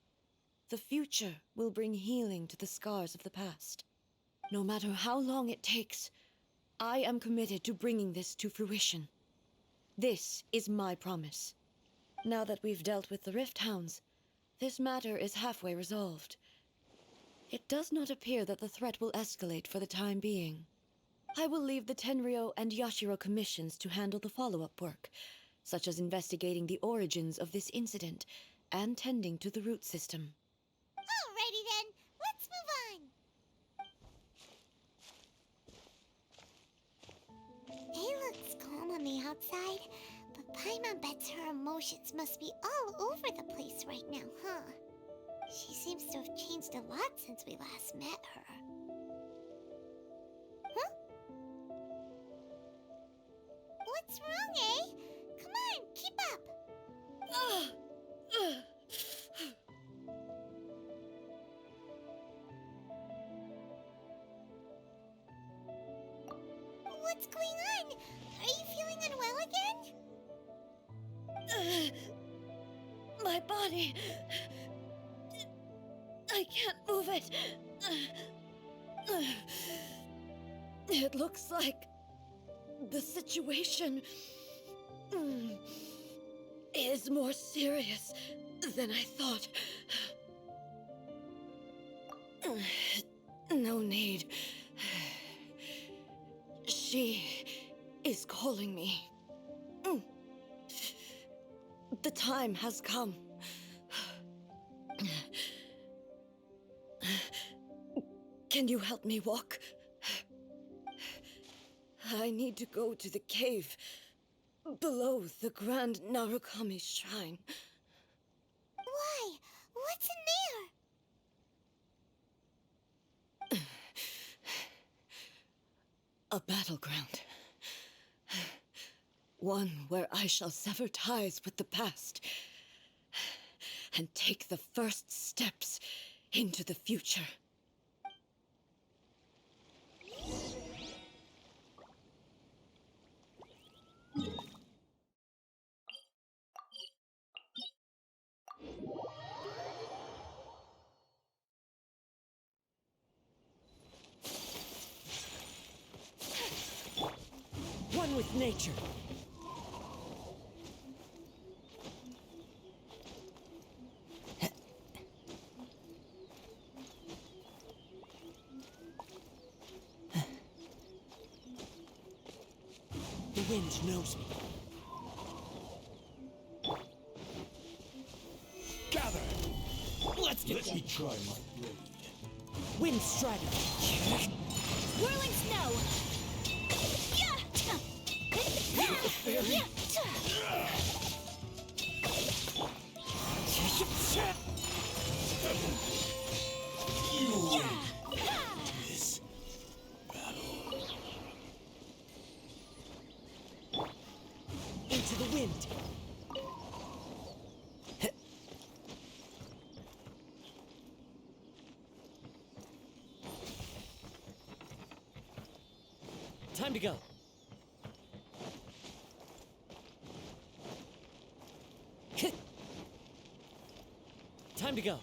the future will bring healing to the scars of the past. No matter how long it takes, I am committed to bringing this to fruition. This is my promise. Now that we've dealt with the Rift Hounds, this matter is halfway resolved. It does not appear that the threat will escalate for the time being. I will leave the Tenryo and Yashiro commissions to handle the follow-up work, such as investigating the origins of this incident and tending to the root system. Alrighty then, let's move on. It looks calm on the outside, but Paimon bets her emotions must be all over the place right now, huh? She seems to have changed a lot since we last met her. Huh? What's wrong, eh? Come on, keep up! What's going on? Are you feeling unwell again? My body... I can't move it. It looks like the situation is more serious than I thought. No need. She is calling me. The time has come. Can you help me walk? I need to go to the cave below the Grand Narukami Shrine. Why? What's in there? A battleground. One where I shall sever ties with the past and take the first steps into the future. One with nature. The wind knows me. Gather! Let's get Let me try my blade. Wind strategy. Whirling snow! This battle. Into the wind. Time to go. Time to go.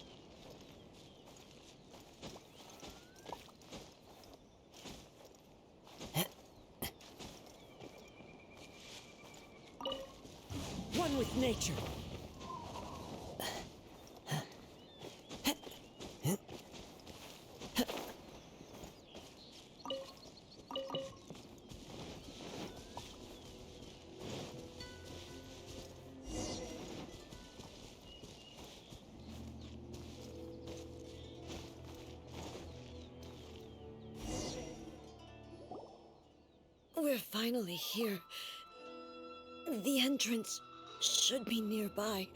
One with nature. We're finally here. The entrance should be nearby.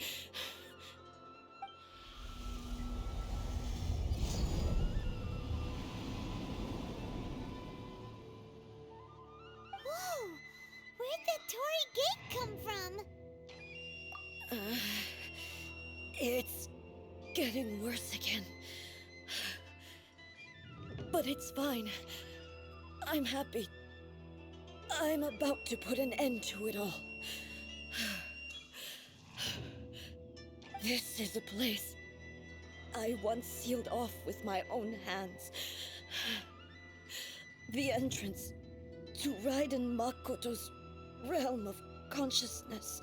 Whoa! Where'd that Torii gate come from? It's getting worse again. But it's fine. I'm happy. I'm about to put an end to it all. This is a place I once sealed off with my own hands. The entrance to Raiden Makoto's realm of consciousness.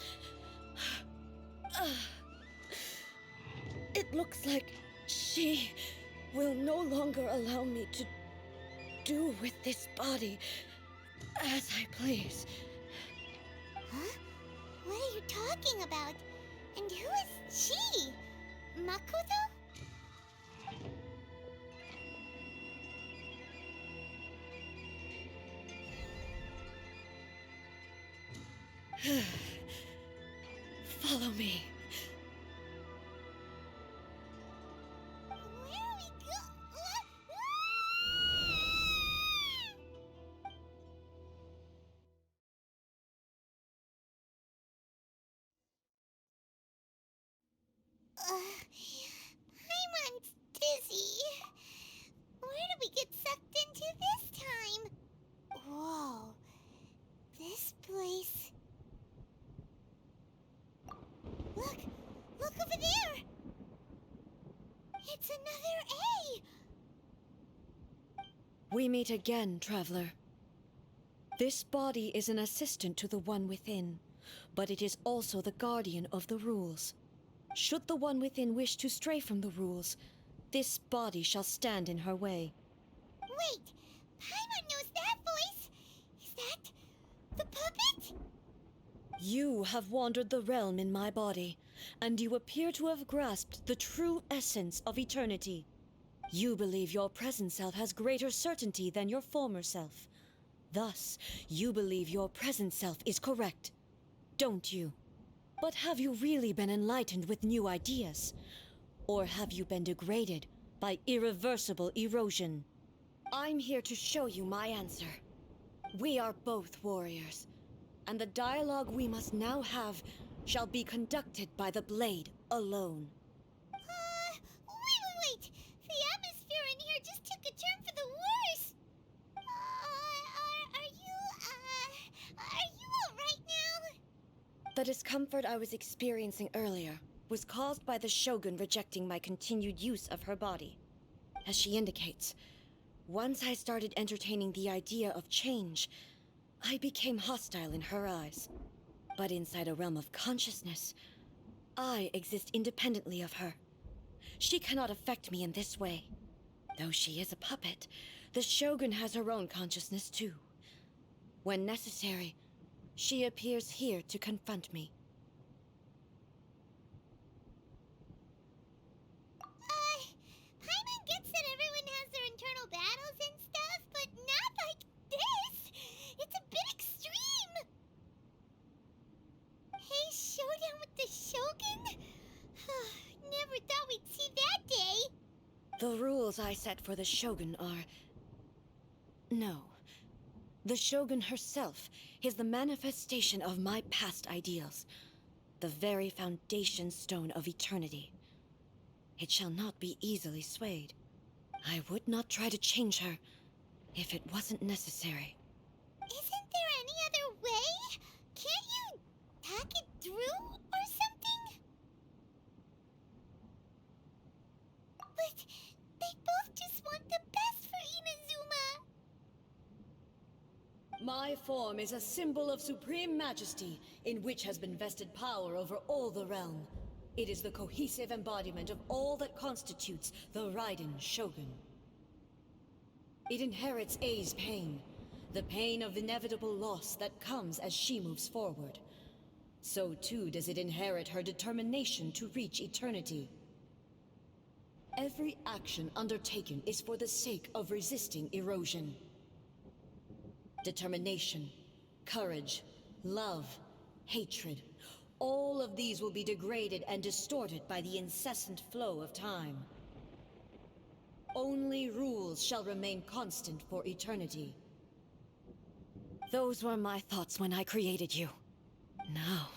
It looks like she will no longer allow me to do with this body as I please. Huh? What are you talking about? And who is she? Makoto? Follow me. Where are we Paimon's dizzy. Where did we get sucked into this time? Whoa. This place... Look! Look over there! It's another A! We meet again, traveler. This body is an assistant to the One Within, but it is also the guardian of the rules. Should the One Within wish to stray from the rules, this body shall stand in her way. Wait! Paimon knows that voice! Is that... the puppet? You have wandered the realm in my body, and you appear to have grasped the true essence of eternity. You believe your present self has greater certainty than your former self. Thus, you believe your present self is correct, don't you? But have you really been enlightened with new ideas? Or have you been degraded by irreversible erosion? I'm here to show you my answer. We are both warriors, and the dialogue we must now have shall be conducted by the blade alone. Wait! The atmosphere in here just took a turn for the worse! Are you alright now? The discomfort I was experiencing earlier was caused by the Shogun rejecting my continued use of her body. As she indicates, once I started entertaining the idea of change, I became hostile in her eyes. But inside a realm of consciousness, I exist independently of her. She cannot affect me in this way. Though she is a puppet, the Shogun has her own consciousness too. When necessary, she appears here to confront me. Paimon gets that everyone has their internal battles and stuff, but not like this! It's a bit extreme! Hey, showdown with the Shogun? Never thought we'd see that day! The rules I set for the Shogun are... No. The Shogun herself is the manifestation of my past ideals. The very foundation stone of eternity. It shall not be easily swayed. I would not try to change her if it wasn't necessary. Isn't there any other way? Can't you hack it through or something? My form is a symbol of supreme majesty, in which has been vested power over all the realm. It is the cohesive embodiment of all that constitutes the Raiden Shogun. It inherits Ei's pain, the pain of inevitable loss that comes as she moves forward. So too does it inherit her determination to reach eternity. Every action undertaken is for the sake of resisting erosion. Determination, courage, love, hatred, all of these will be degraded and distorted by the incessant flow of time. Only rules shall remain constant for eternity. Those were my thoughts when I created you. Now,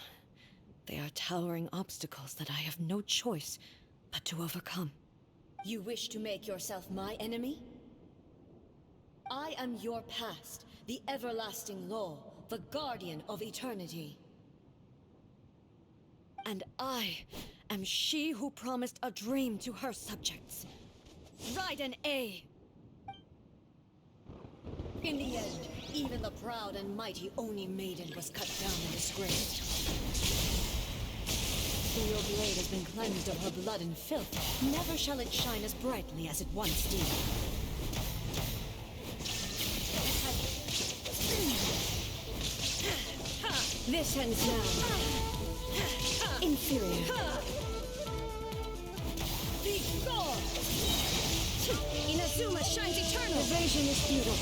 they are towering obstacles that I have no choice but to overcome. You wish to make yourself my enemy? I am your past, the everlasting law, the guardian of eternity. And I am she who promised a dream to her subjects. Raiden A. In the end, even the proud and mighty Oni Maiden was cut down and disgraced. Though your blade has been cleansed of her blood and filth, never shall it shine as brightly as it once did. This ends now. Inferior. Be gone! Inazuma shines eternal! Evasion is futile.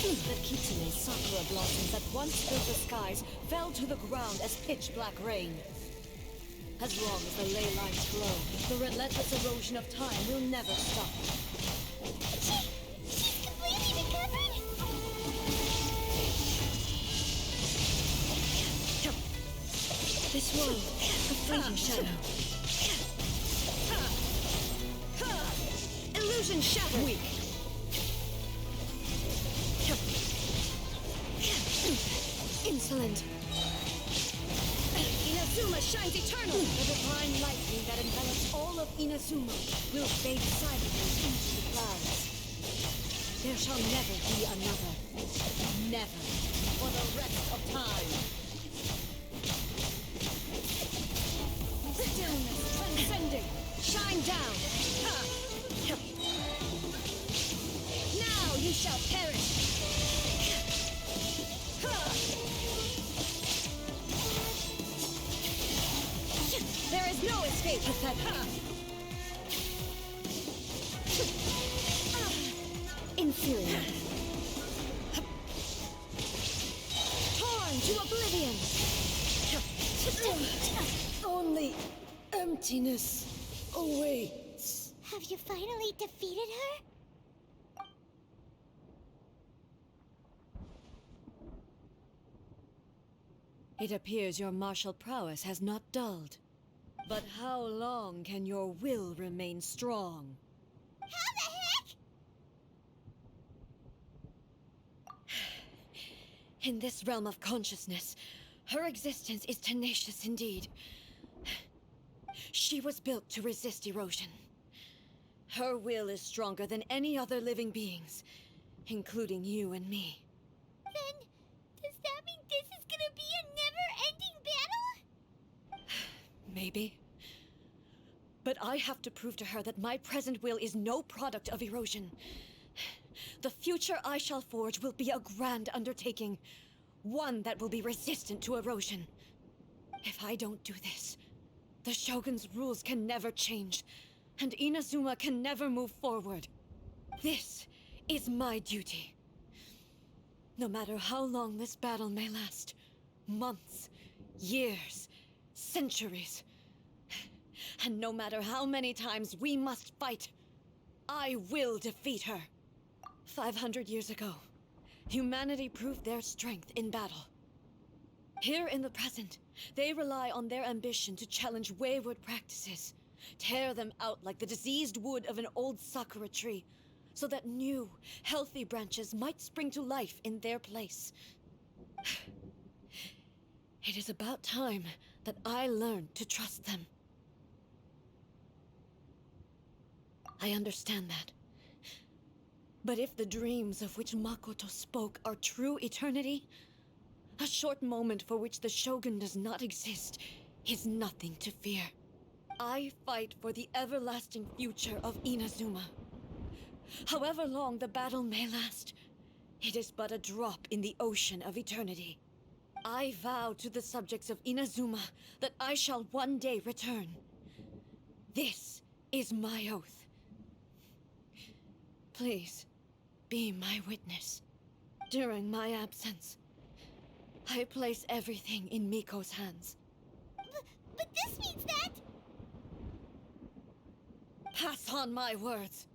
That Kitsune's sakura blossoms that once filled the skies fell to the ground as pitch-black rain. As long as the ley lines flow, the relentless erosion of time will never stop. She's completely recovered? This world, a fleeting shadow. Illusion shattered! Weak. Insolent. Inazuma shines eternal! The divine lightning that envelops all of Inazuma will fade silently into the clouds. There shall never be another. Never. For the rest of time. Stillness transcending. Shine down. Now you shall perish. There is no escape, pathetic. Inferior. Torn to oblivion. Only emptiness awaits. Have you finally defeated her? It appears your martial prowess has not dulled. But how long can your will remain strong? How the heck? In this realm of consciousness, her existence is tenacious indeed. She was built to resist erosion. Her will is stronger than any other living being's, including you and me. Then, does that mean this is gonna be a never-ending battle? Maybe. But I have to prove to her that my present will is no product of erosion. The future I shall forge will be a grand undertaking, one that will be resistant to erosion. If I don't do this, the Shogun's rules can never change, and Inazuma can never move forward. This is my duty. No matter how long this battle may last, months, years, centuries, and no matter how many times we must fight, I will defeat her. 500 years ago, humanity proved their strength in battle. Here in the present, they rely on their ambition to challenge wayward practices, tear them out like the diseased wood of an old sakura tree, so that new, healthy branches might spring to life in their place. It is about time that I learned to trust them. I understand that. But if the dreams of which Makoto spoke are true eternity, a short moment for which the Shogun does not exist is nothing to fear. I fight for the everlasting future of Inazuma. However long the battle may last, it is but a drop in the ocean of eternity. I vow to the subjects of Inazuma that I shall one day return. This is my oath. Please, be my witness. During my absence, I place everything in Miko's hands. But this means that... Pass on my words.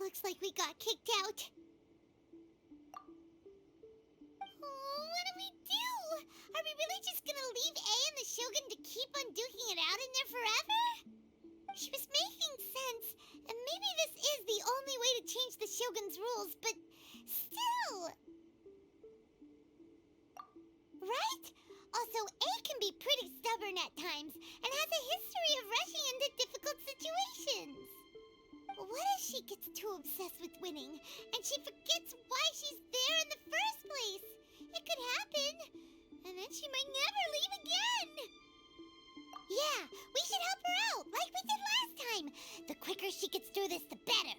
Looks like we got kicked out. Oh, what do we do? Are we really just gonna leave A and the Shogun to keep on duking it out in there forever? She was making sense, and maybe this is the only way to change the Shogun's rules, but still... Right? Also, A can be pretty stubborn at times, and has a history of rushing into difficult situations. What if she gets too obsessed with winning, and she forgets why she's there in the first place? It could happen, and then she might never leave again. Yeah, we should help her out, like we did last time. The quicker she gets through this, the better.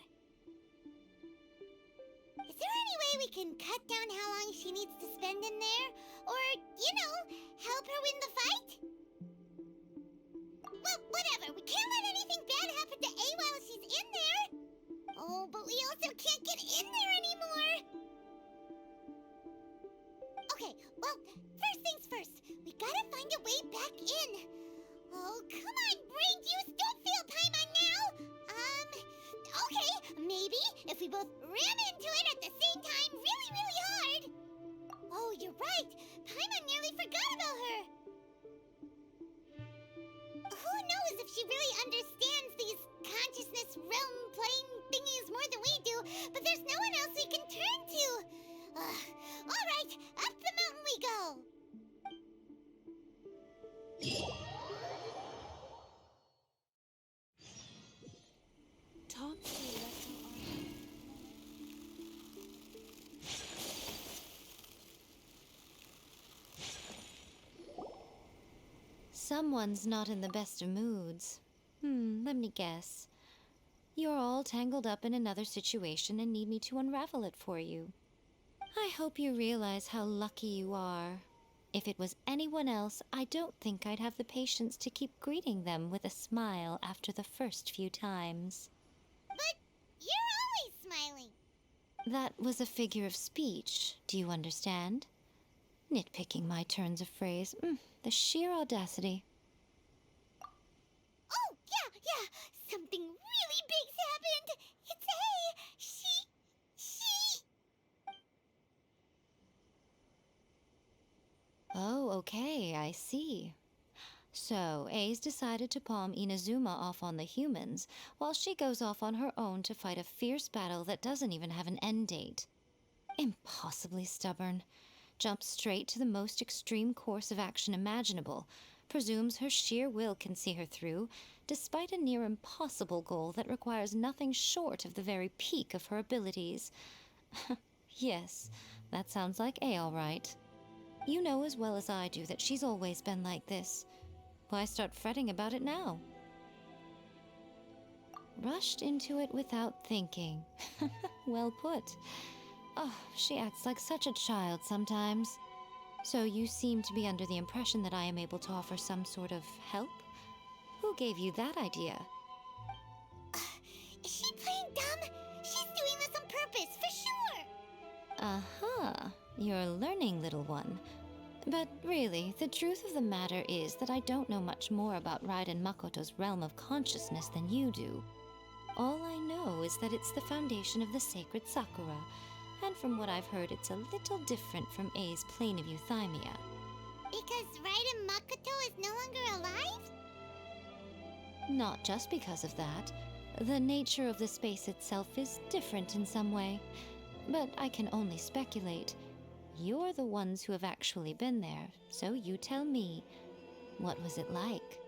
Is there any way we can cut down how long she needs to spend in there? Or, you know, help her win the fight? Well, whatever. We can't let anything bad happen to A while she's in there. Oh, but we also can't get in there anymore. Okay, well, first things first. We gotta find a way back in. Oh, come on, brain juice. Don't feel Paimon now. Okay, maybe if we both ram into it at the same time really, really hard. Oh, you're right. Paimon nearly forgot about her. Who knows if she really understands these consciousness realm plane thingies more than we do, but there's no one else we can turn to. All right, up the mountain we go. Talk to the lesser arm. Someone's not in the best of moods. Let me guess. You're all tangled up in another situation and need me to unravel it for you. I hope you realize how lucky you are. If it was anyone else, I don't think I'd have the patience to keep greeting them with a smile after the first few times. But you're always smiling. That was a figure of speech, do you understand? Nitpicking my turns of phrase. The sheer audacity. Oh, yeah. Something really big's happened. It's A. She... Oh, okay, I see. So, A's decided to palm Inazuma off on the humans, while she goes off on her own to fight a fierce battle that doesn't even have an end date. Impossibly stubborn. Jumps straight to the most extreme course of action imaginable, presumes her sheer will can see her through, despite a near impossible goal that requires nothing short of the very peak of her abilities. Yes, that sounds like A all right. You know as well as I do that she's always been like this. Why start fretting about it now? Rushed into it without thinking. Well put. Oh, she acts like such a child sometimes. So you seem to be under the impression that I am able to offer some sort of help? Who gave you that idea? Is she playing dumb? She's doing this on purpose, for sure. Uh-huh. You're learning, little one. But really, the truth of the matter is that I don't know much more about Raiden Makoto's realm of consciousness than you do. All I know is that it's the foundation of the sacred Sakura, and from what I've heard, it's a little different from A's plane of euthymia. Because Raiden Makoto is no longer alive? Not just because of that. The nature of the space itself is different in some way. But I can only speculate. You're the ones who have actually been there, so you tell me. What was it like?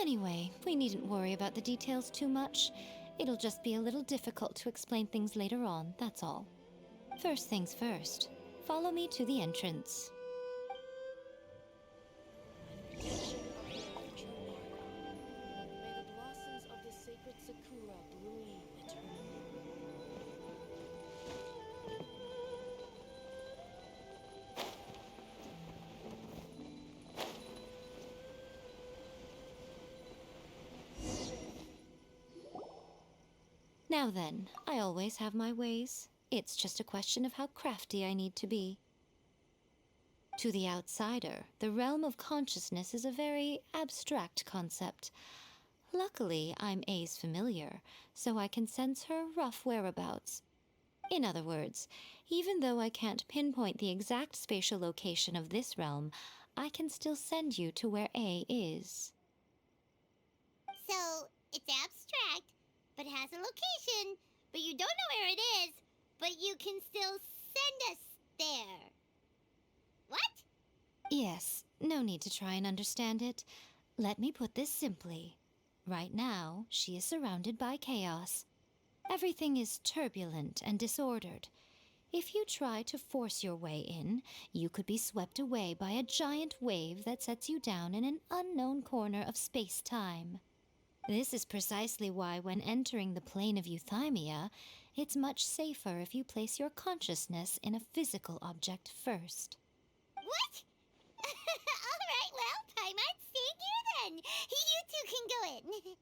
Anyway, we needn't worry about the details too much. It'll just be a little difficult to explain things later on, that's all. First things first, follow me to the entrance. May the blossoms of the sacred sakura bloom eternally. Now then, I always have my ways. It's just a question of how crafty I need to be. To the outsider, the realm of consciousness is a very abstract concept. Luckily, I'm A's familiar, so I can sense her rough whereabouts. In other words, even though I can't pinpoint the exact spatial location of this realm, I can still send you to where A is. So, it's abstract, but has a location, but you don't know where it is, but you can still send us there. What? Yes, no need to try and understand it. Let me put this simply. Right now, she is surrounded by chaos. Everything is turbulent and disordered. If you try to force your way in, you could be swept away by a giant wave that sets you down in an unknown corner of space-time. This is precisely why when entering the plane of euthymia, it's much safer if you place your consciousness in a physical object first. What? Alright, well, Paimon, stay here then. You two can go in.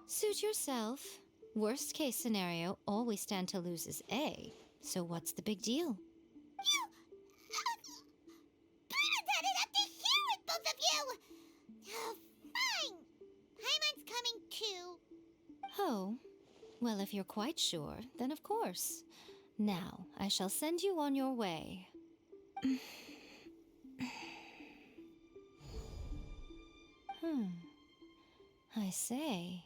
Suit yourself. Worst case scenario, all we stand to lose is A. So what's the big deal? You... Paimon's had it up to here with both of you! Oh, fine. Paimon's coming too. Oh, well, if you're quite sure, then of course. Now, I shall send you on your way. I say.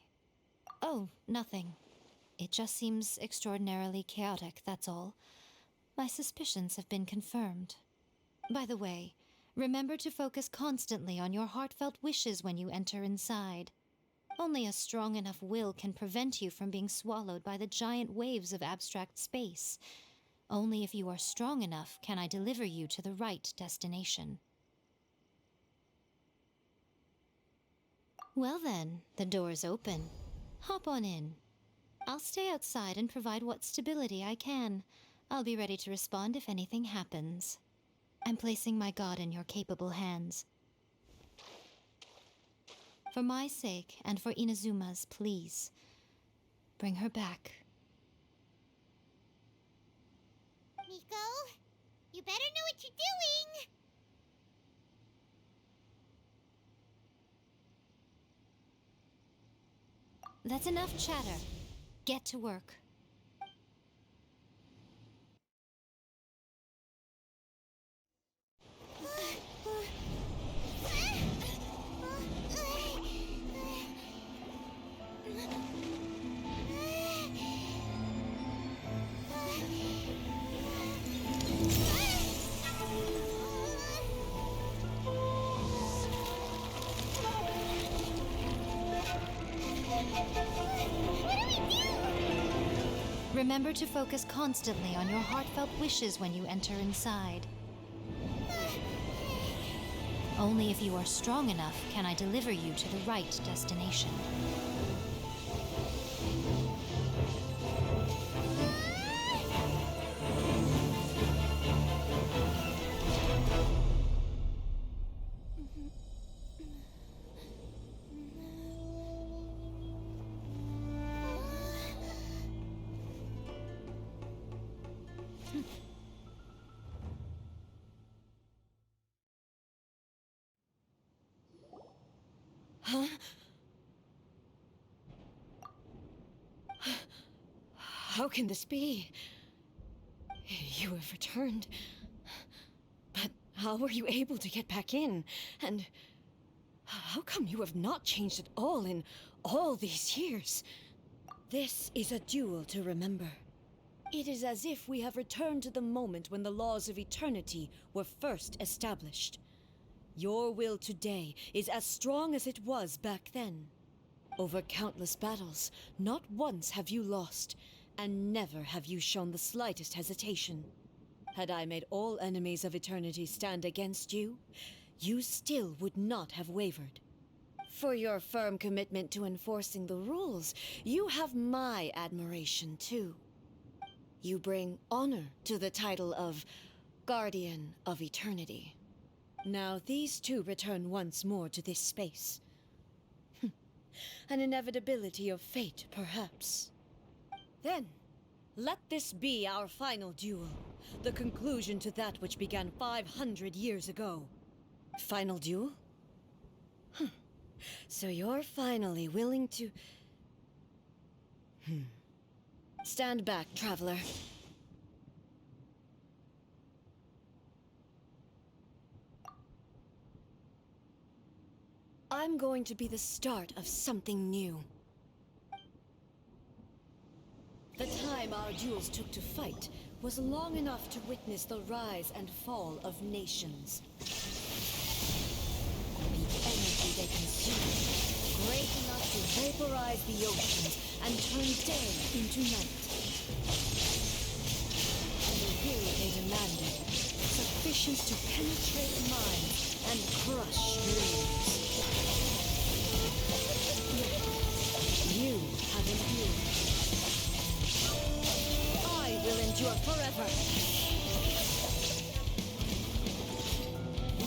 Oh, nothing. It just seems extraordinarily chaotic, that's all. My suspicions have been confirmed. By the way, remember to focus constantly on your heartfelt wishes when you enter inside. Only a strong enough will can prevent you from being swallowed by the giant waves of abstract space. Only if you are strong enough can I deliver you to the right destination. Well then, the door is open. Hop on in. I'll stay outside and provide what stability I can. I'll be ready to respond if anything happens. I'm placing my god in your capable hands. For my sake and for Inazuma's, please, bring her back. Miko, you better know what you're doing. That's enough chatter. Get to work. Remember to focus constantly on your heartfelt wishes when you enter inside. Only if you are strong enough can I deliver you to the right destination. Huh? How can this be? You have returned. But how were you able to get back in? And How come you have not changed at all in all these years? This is a duel to remember. It is as if we have returned to the moment when the laws of eternity were first established. Your will today is as strong as it was back then. Over countless battles, not once have you lost, and never have you shown the slightest hesitation. Had I made all enemies of eternity stand against you, you still would not have wavered. For your firm commitment to enforcing the rules, you have my admiration too. You bring honor to the title of Guardian of Eternity. Now these two return once more to this space. An inevitability of fate, perhaps. Then, let this be our final duel, the conclusion to that which began 500 years ago. Final duel? So you're finally willing to... Stand back, traveler. I'm going to be the start of something new. The time our duels took to fight was long enough to witness the rise and fall of nations. The energy they consumed, great enough to vaporize the oceans and turn day into night. And the will they demanded, sufficient to penetrate minds and crush dreams. You have endured. I will endure forever.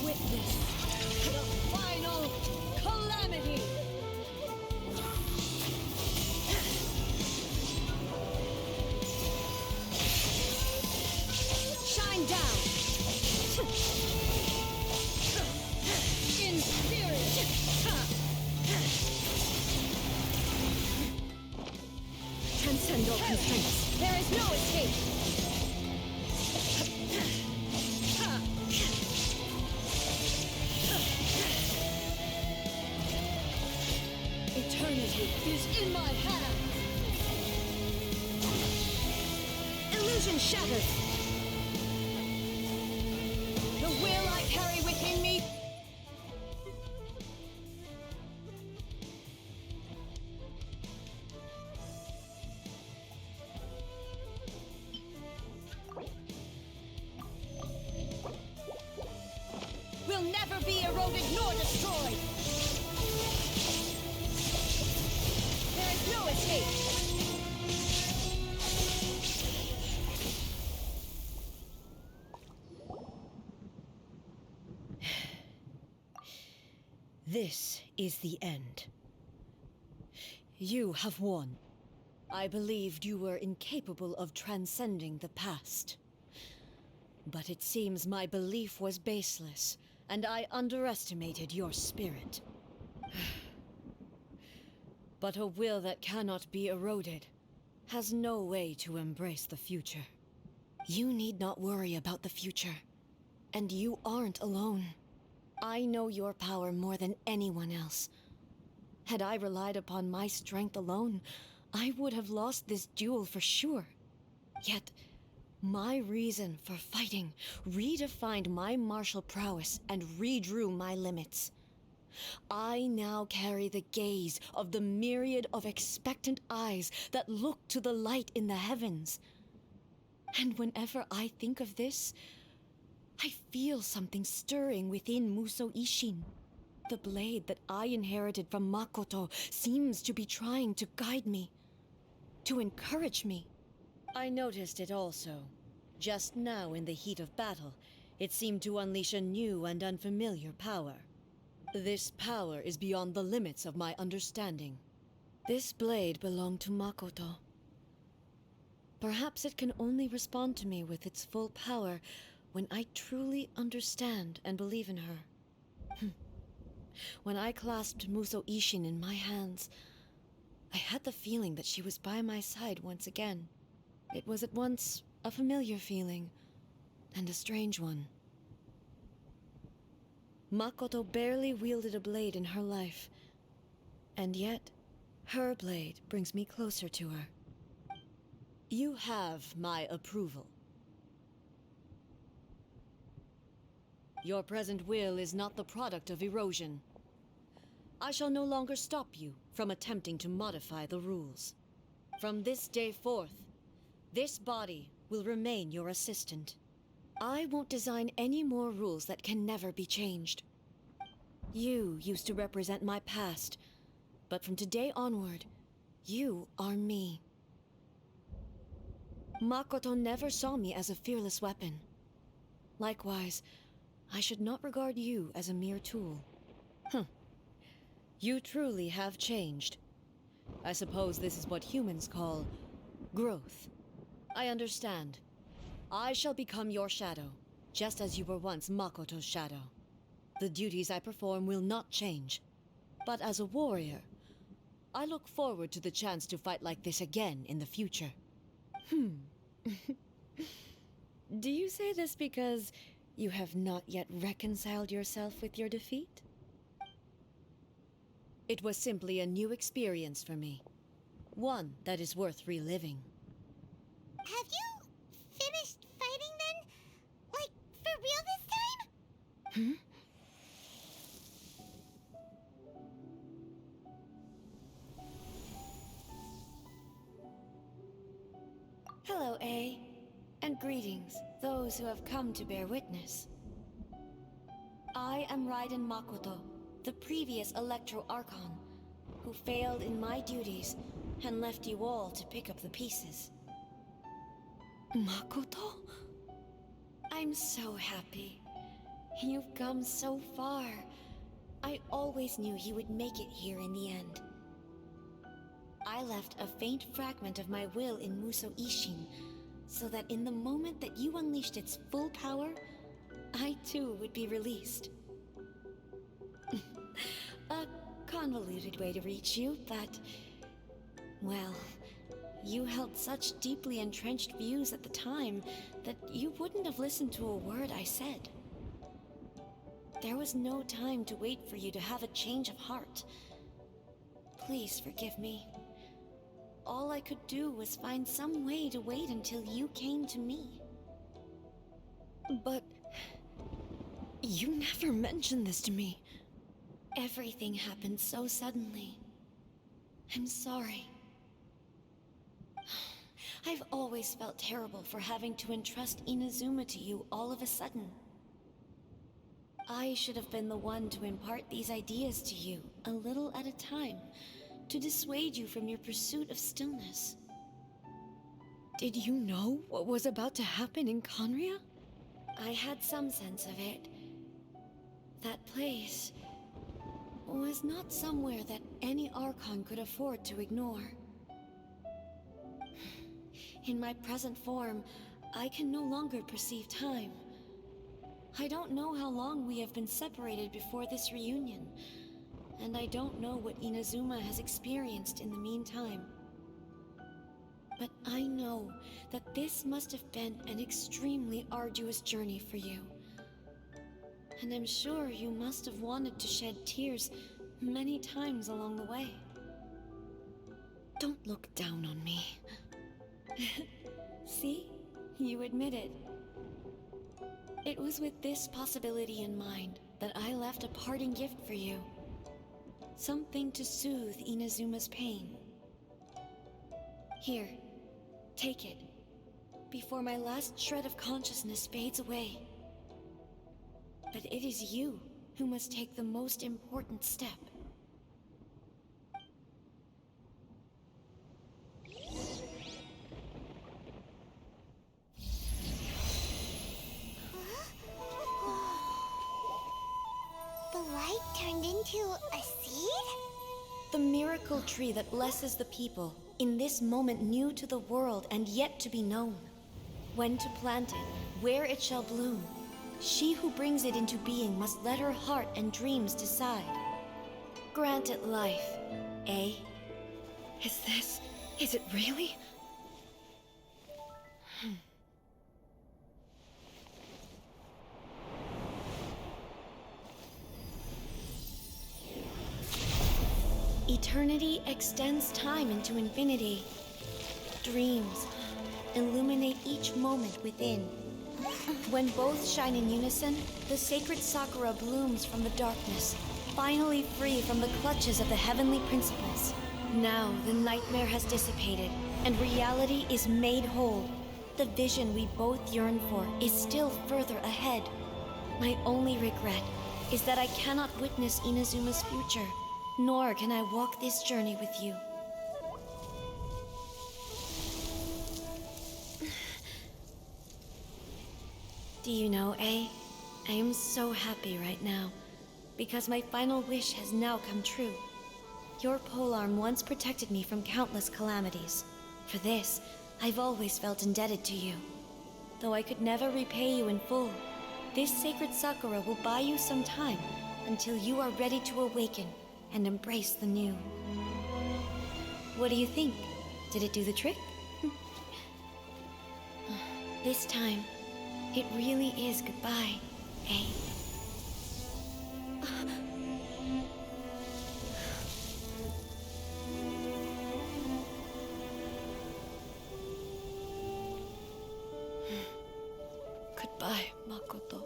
Witness the final calamity. Shine down. In spirit. Transcend all constraints. There is no escape. Eternity is in my hand. Illusion shattered. The will I carry within me. Will never be eroded nor destroyed. There is no escape. This is the end. You have won. I believed you were incapable of transcending the past. But it seems my belief was baseless, and I underestimated your spirit. But a will that cannot be eroded has no way to embrace the future. You need not worry about the future, and you aren't alone. I know your power more than anyone else. Had I relied upon my strength alone, I would have lost this duel for sure. Yet, my reason for fighting redefined my martial prowess and redrew my limits. I now carry the gaze of the myriad of expectant eyes that look to the light in the heavens. And whenever I think of this, I feel something stirring within Musou Ishin. The blade that I inherited from Makoto seems to be trying to guide me, to encourage me. I noticed it also. Just now in the heat of battle, it seemed to unleash a new and unfamiliar power. This power is beyond the limits of my understanding. This blade belonged to Makoto. Perhaps it can only respond to me with its full power when I truly understand and believe in her. When I clasped Musou Ishin in my hands, I had the feeling that she was by my side once again. It was at once a familiar feeling and a strange one. Makoto barely wielded a blade in her life. And yet, her blade brings me closer to her. You have my approval. Your present will is not the product of erosion. I shall no longer stop you from attempting to modify the rules. From this day forth, this body will remain your assistant. I won't design any more rules that can never be changed. You used to represent my past, but from today onward, you are me. Makoto never saw me as a fearless weapon. Likewise, I should not regard you as a mere tool. You truly have changed. I suppose this is what humans call growth. I understand. I shall become your shadow, just as you were once Makoto's shadow. The duties I perform will not change. But as a warrior, I look forward to the chance to fight like this again in the future. Do you say this because you have not yet reconciled yourself with your defeat? It was simply a new experience for me. One that is worth reliving. Have you finished fighting then? Like, for real this time? Hello, A. And greetings, those who have come to bear witness. I am Raiden Makoto, the previous Electro Archon, who failed in my duties and left you all to pick up the pieces. Makoto? I'm so happy. You've come so far. I always knew you would make it here in the end. I left a faint fragment of my will in Muso Ishin, so that in the moment that you unleashed its full power, I too would be released. A convoluted way to reach you, but... well, you held such deeply entrenched views at the time that you wouldn't have listened to a word I said. There was no time to wait for you to have a change of heart. Please forgive me. All I could do was find some way to wait until you came to me. But... you never mentioned this to me. Everything happened so suddenly. I'm sorry. I've always felt terrible for having to entrust Inazuma to you all of a sudden. I should have been the one to impart these ideas to you, a little at a time, to dissuade you from your pursuit of stillness. Did you know what was about to happen in Conria? I had some sense of it. That place was not somewhere that any Archon could afford to ignore. In my present form, I can no longer perceive time. I don't know how long we have been separated before this reunion, and I don't know what Inazuma has experienced in the meantime. But I know that this must have been an extremely arduous journey for you. And I'm sure you must have wanted to shed tears many times along the way. Don't look down on me. See? You admit it. It was with this possibility in mind that I left a parting gift for you. Something to soothe Inazuma's pain. Here, take it, before my last shred of consciousness fades away. But it is you who must take the most important step. The light turned into a seed? The miracle tree that blesses the people, in this moment new to the world and yet to be known. When to plant it, where it shall bloom. She who brings it into being must let her heart and dreams decide. Grant it life, eh? Is it really? Eternity extends time into infinity. Dreams illuminate each moment within. When both shine in unison, the sacred Sakura blooms from the darkness, finally free from the clutches of the heavenly principles. Now the nightmare has dissipated, and reality is made whole. The vision we both yearn for is still further ahead. My only regret is that I cannot witness Inazuma's future, nor can I walk this journey with you. Do you know, I am so happy right now, because my final wish has now come true. Your polearm once protected me from countless calamities. For this, I've always felt indebted to you. Though I could never repay you in full, this sacred Sakura will buy you some time until you are ready to awaken and embrace the new. What do you think? Did it do the trick? This time, it really is goodbye, eh? Goodbye, Makoto.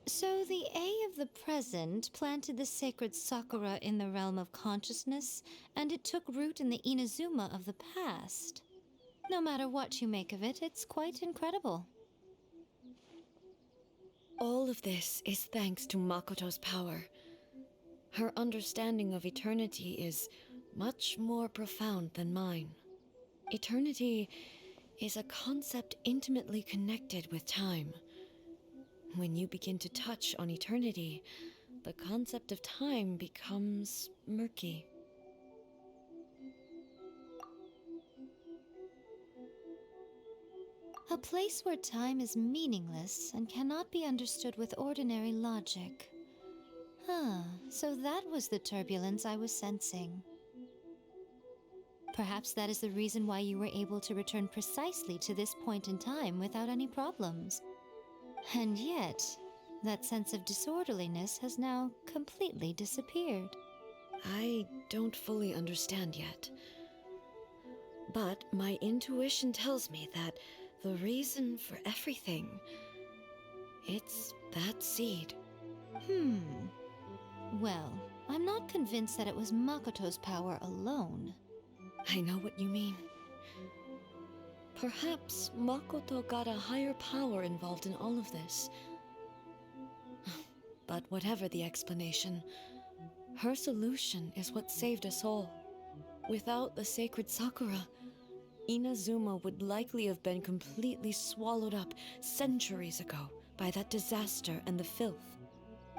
So the A of the present planted the sacred Sakura in the realm of consciousness, and it took root in the Inazuma of the past. No matter what you make of it, it's quite incredible. All of this is thanks to Makoto's power. Her understanding of eternity is much more profound than mine. Eternity is a concept intimately connected with time. When you begin to touch on eternity, the concept of time becomes murky. A place where time is meaningless and cannot be understood with ordinary logic. So that was the turbulence I was sensing. Perhaps that is the reason why you were able to return precisely to this point in time without any problems. And yet, that sense of disorderliness has now completely disappeared. I don't fully understand yet. But my intuition tells me that the reason for everything, it's that seed. Well, I'm not convinced that it was Makoto's power alone. I know what you mean. Perhaps Makoto got a higher power involved in all of this. But whatever the explanation, her solution is what saved us all. Without the sacred Sakura, Inazuma would likely have been completely swallowed up centuries ago by that disaster and the filth.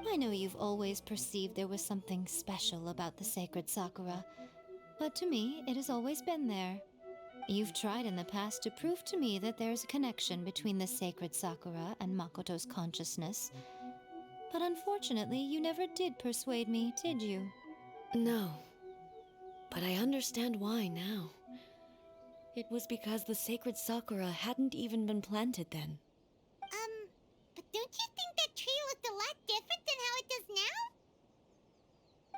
I know you've always perceived there was something special about the sacred Sakura, but to me, it has always been there. You've tried in the past to prove to me that there's a connection between the sacred Sakura and Makoto's consciousness, but unfortunately, you never did persuade me, did you? No, but I understand why now. It was because the sacred Sakura hadn't even been planted then. But don't you think that tree looked a lot different than how it does now?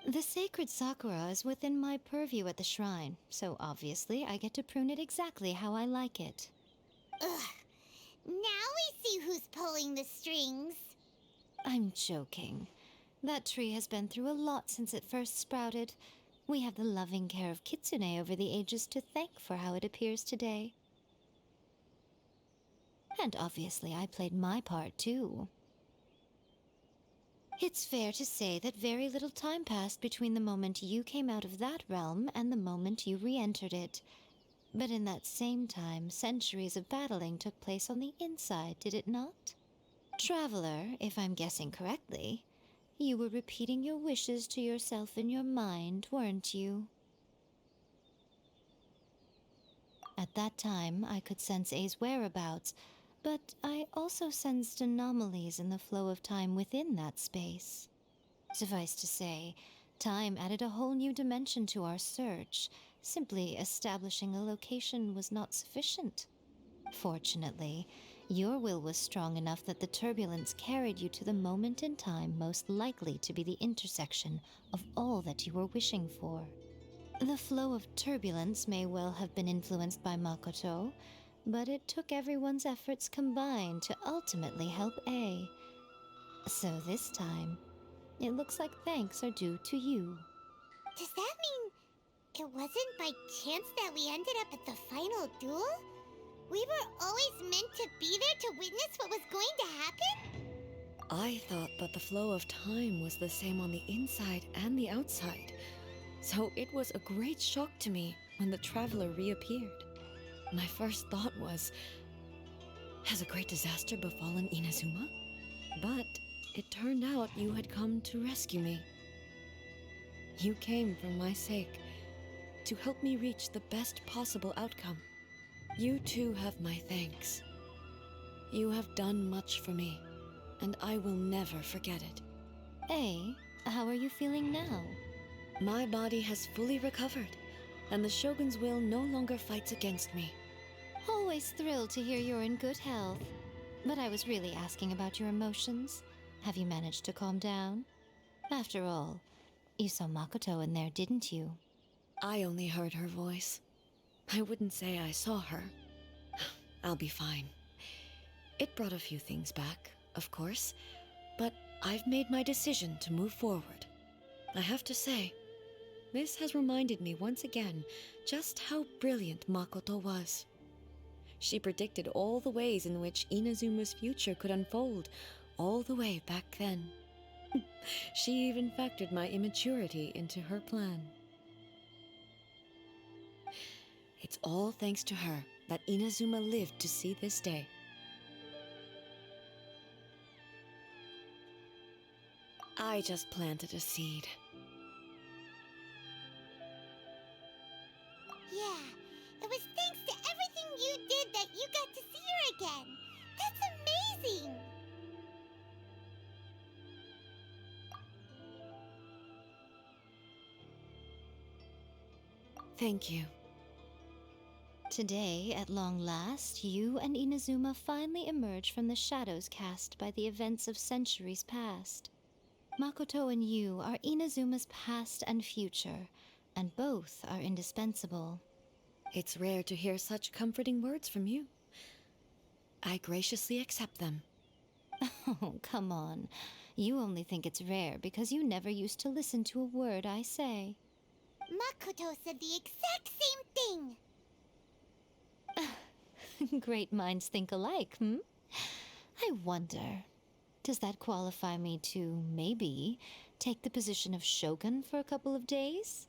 The sacred Sakura is within my purview at the shrine, so obviously I get to prune it exactly how I like it. Ugh. Now we see who's pulling the strings. I'm joking. That tree has been through a lot since it first sprouted. We have the loving care of Kitsune over the ages to thank for how it appears today. And obviously I played my part too. It's fair to say that very little time passed between the moment you came out of that realm and the moment you re-entered it. But in that same time, centuries of battling took place on the inside, did it not? Traveler, if I'm guessing correctly, you were repeating your wishes to yourself in your mind, weren't you? At that time, I could sense A's whereabouts, but I also sensed anomalies in the flow of time within that space. Suffice to say, time added a whole new dimension to our search, Simply establishing a location was not sufficient. Fortunately, your will was strong enough that the turbulence carried you to the moment in time most likely to be the intersection of all that you were wishing for. The flow of turbulence may well have been influenced by Makoto, but it took everyone's efforts combined to ultimately help A. So this time, it looks like thanks are due to you. Does that mean it wasn't by chance that we ended up at the final duel? We were always meant to be there to witness what was going to happen? I thought that the flow of time was the same on the inside and the outside, so it was a great shock to me when the traveler reappeared. My first thought was, has a great disaster befallen Inazuma? But it turned out you had come to rescue me. You came for my sake, to help me reach the best possible outcome. You too have my thanks. You have done much for me, and I will never forget it. A, how are you feeling now? My body has fully recovered, and the Shogun's will no longer fights against me. Always thrilled to hear you're in good health. But I was really asking about your emotions. Have you managed to calm down? After all, you saw Makoto in there, didn't you? I only heard her voice. I wouldn't say I saw her. I'll be fine. It brought a few things back, of course, but I've made my decision to move forward. I have to say, this has reminded me once again just how brilliant Makoto was. She predicted all the ways in which Inazuma's future could unfold, all the way back then. She even factored my immaturity into her plan. It's all thanks to her that Inazuma lived to see this day. I just planted a seed. Yeah, it was thanks to everything you did that you got to see her again. That's amazing! Thank you. Today, at long last, you and Inazuma finally emerge from the shadows cast by the events of centuries past. Makoto and you are Inazuma's past and future, and both are indispensable. It's rare to hear such comforting words from you. I graciously accept them. Oh, come on. You only think it's rare because you never used to listen to a word I say. Makoto said the exact same thing! Great minds think alike, I wonder, does that qualify me to, maybe, take the position of Shogun for a couple of days?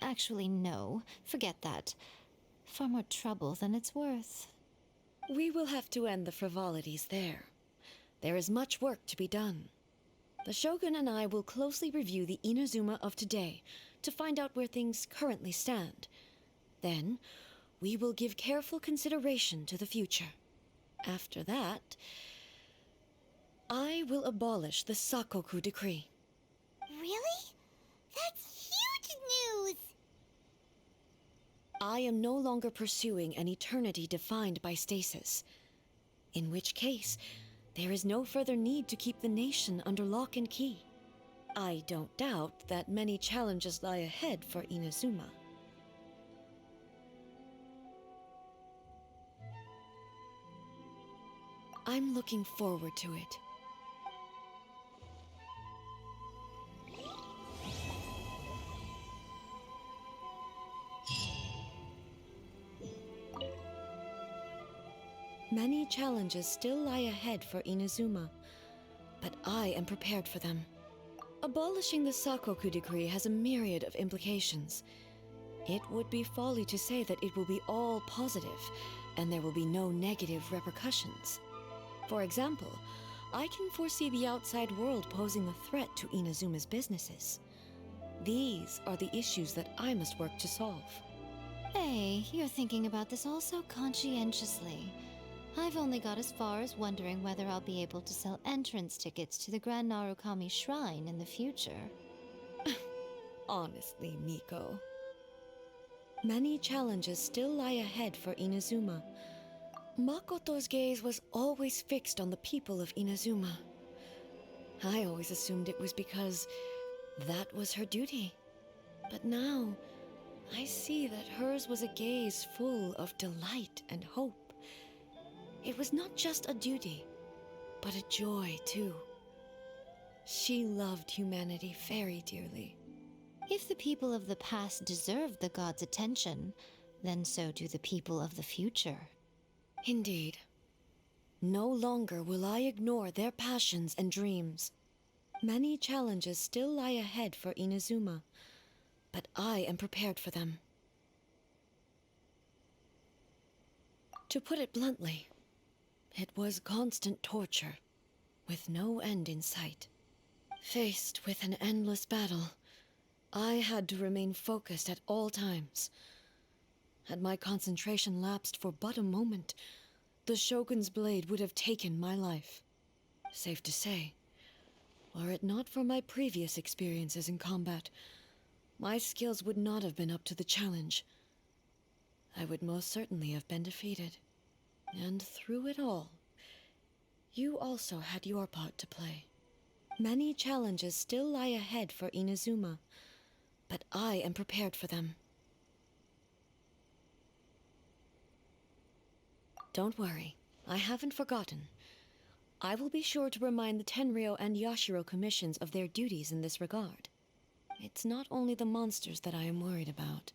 Actually, no. Forget that. Far more trouble than it's worth. We will have to end the frivolities there. There is much work to be done. The Shogun and I will closely review the Inazuma of today to find out where things currently stand. Then, we will give careful consideration to the future. After that, I will abolish the Sakoku decree. Really? That's huge news! I am no longer pursuing an eternity defined by stasis. In which case, there is no further need to keep the nation under lock and key. I don't doubt that many challenges lie ahead for Inazuma. I'm looking forward to it. Many challenges still lie ahead for Inazuma, but I am prepared for them. Abolishing the Sakoku decree has a myriad of implications. It would be folly to say that it will be all positive, and there will be no negative repercussions. For example, I can foresee the outside world posing a threat to Inazuma's businesses. These are the issues that I must work to solve. Hey, you're thinking about this all so conscientiously. I've only got as far as wondering whether I'll be able to sell entrance tickets to the Grand Narukami Shrine in the future. Honestly, Miko. Many challenges still lie ahead for Inazuma. Makoto's gaze was always fixed on the people of Inazuma. I always assumed it was because that was her duty. But now, I see that hers was a gaze full of delight and hope. It was not just a duty, but a joy, too. She loved humanity very dearly. If the people of the past deserve the gods' attention, then so do the people of the future. Indeed. No longer will I ignore their passions and dreams. Many challenges still lie ahead for Inazuma, but I am prepared for them. To put it bluntly, it was constant torture, with no end in sight. Faced with an endless battle, I had to remain focused at all times. Had my concentration lapsed for but a moment, the Shogun's blade would have taken my life. Safe to say, were it not for my previous experiences in combat, my skills would not have been up to the challenge. I would most certainly have been defeated. And through it all, you also had your part to play. Many challenges still lie ahead for Inazuma, but I am prepared for them. Don't worry, I haven't forgotten. I will be sure to remind the Tenryou and Yashiro commissions of their duties in this regard. It's not only the monsters that I am worried about.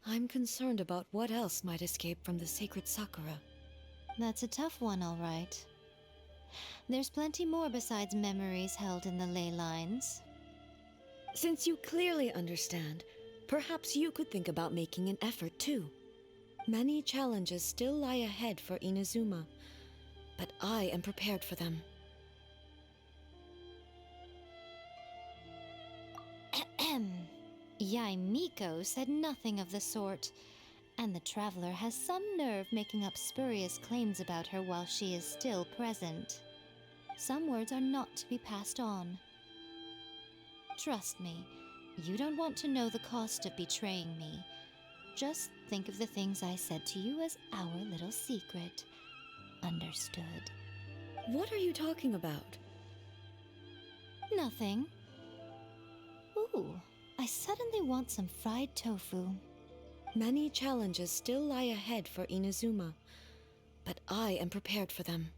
I'm concerned about what else might escape from the sacred Sakura. That's a tough one, all right. There's plenty more besides memories held in the ley lines. Since you clearly understand, perhaps you could think about making an effort too. Many challenges still lie ahead for Inazuma, but I am prepared for them. Yaimiko said nothing of the sort, and the traveler has some nerve making up spurious claims about her while she is still present. Some words are not to be passed on. Trust me, you don't want to know the cost of betraying me. Just think of the things I said to you as our little secret. Understood? What are you talking about? Nothing. Ooh, I suddenly want some fried tofu. Many challenges still lie ahead for Inazuma, but I am prepared for them.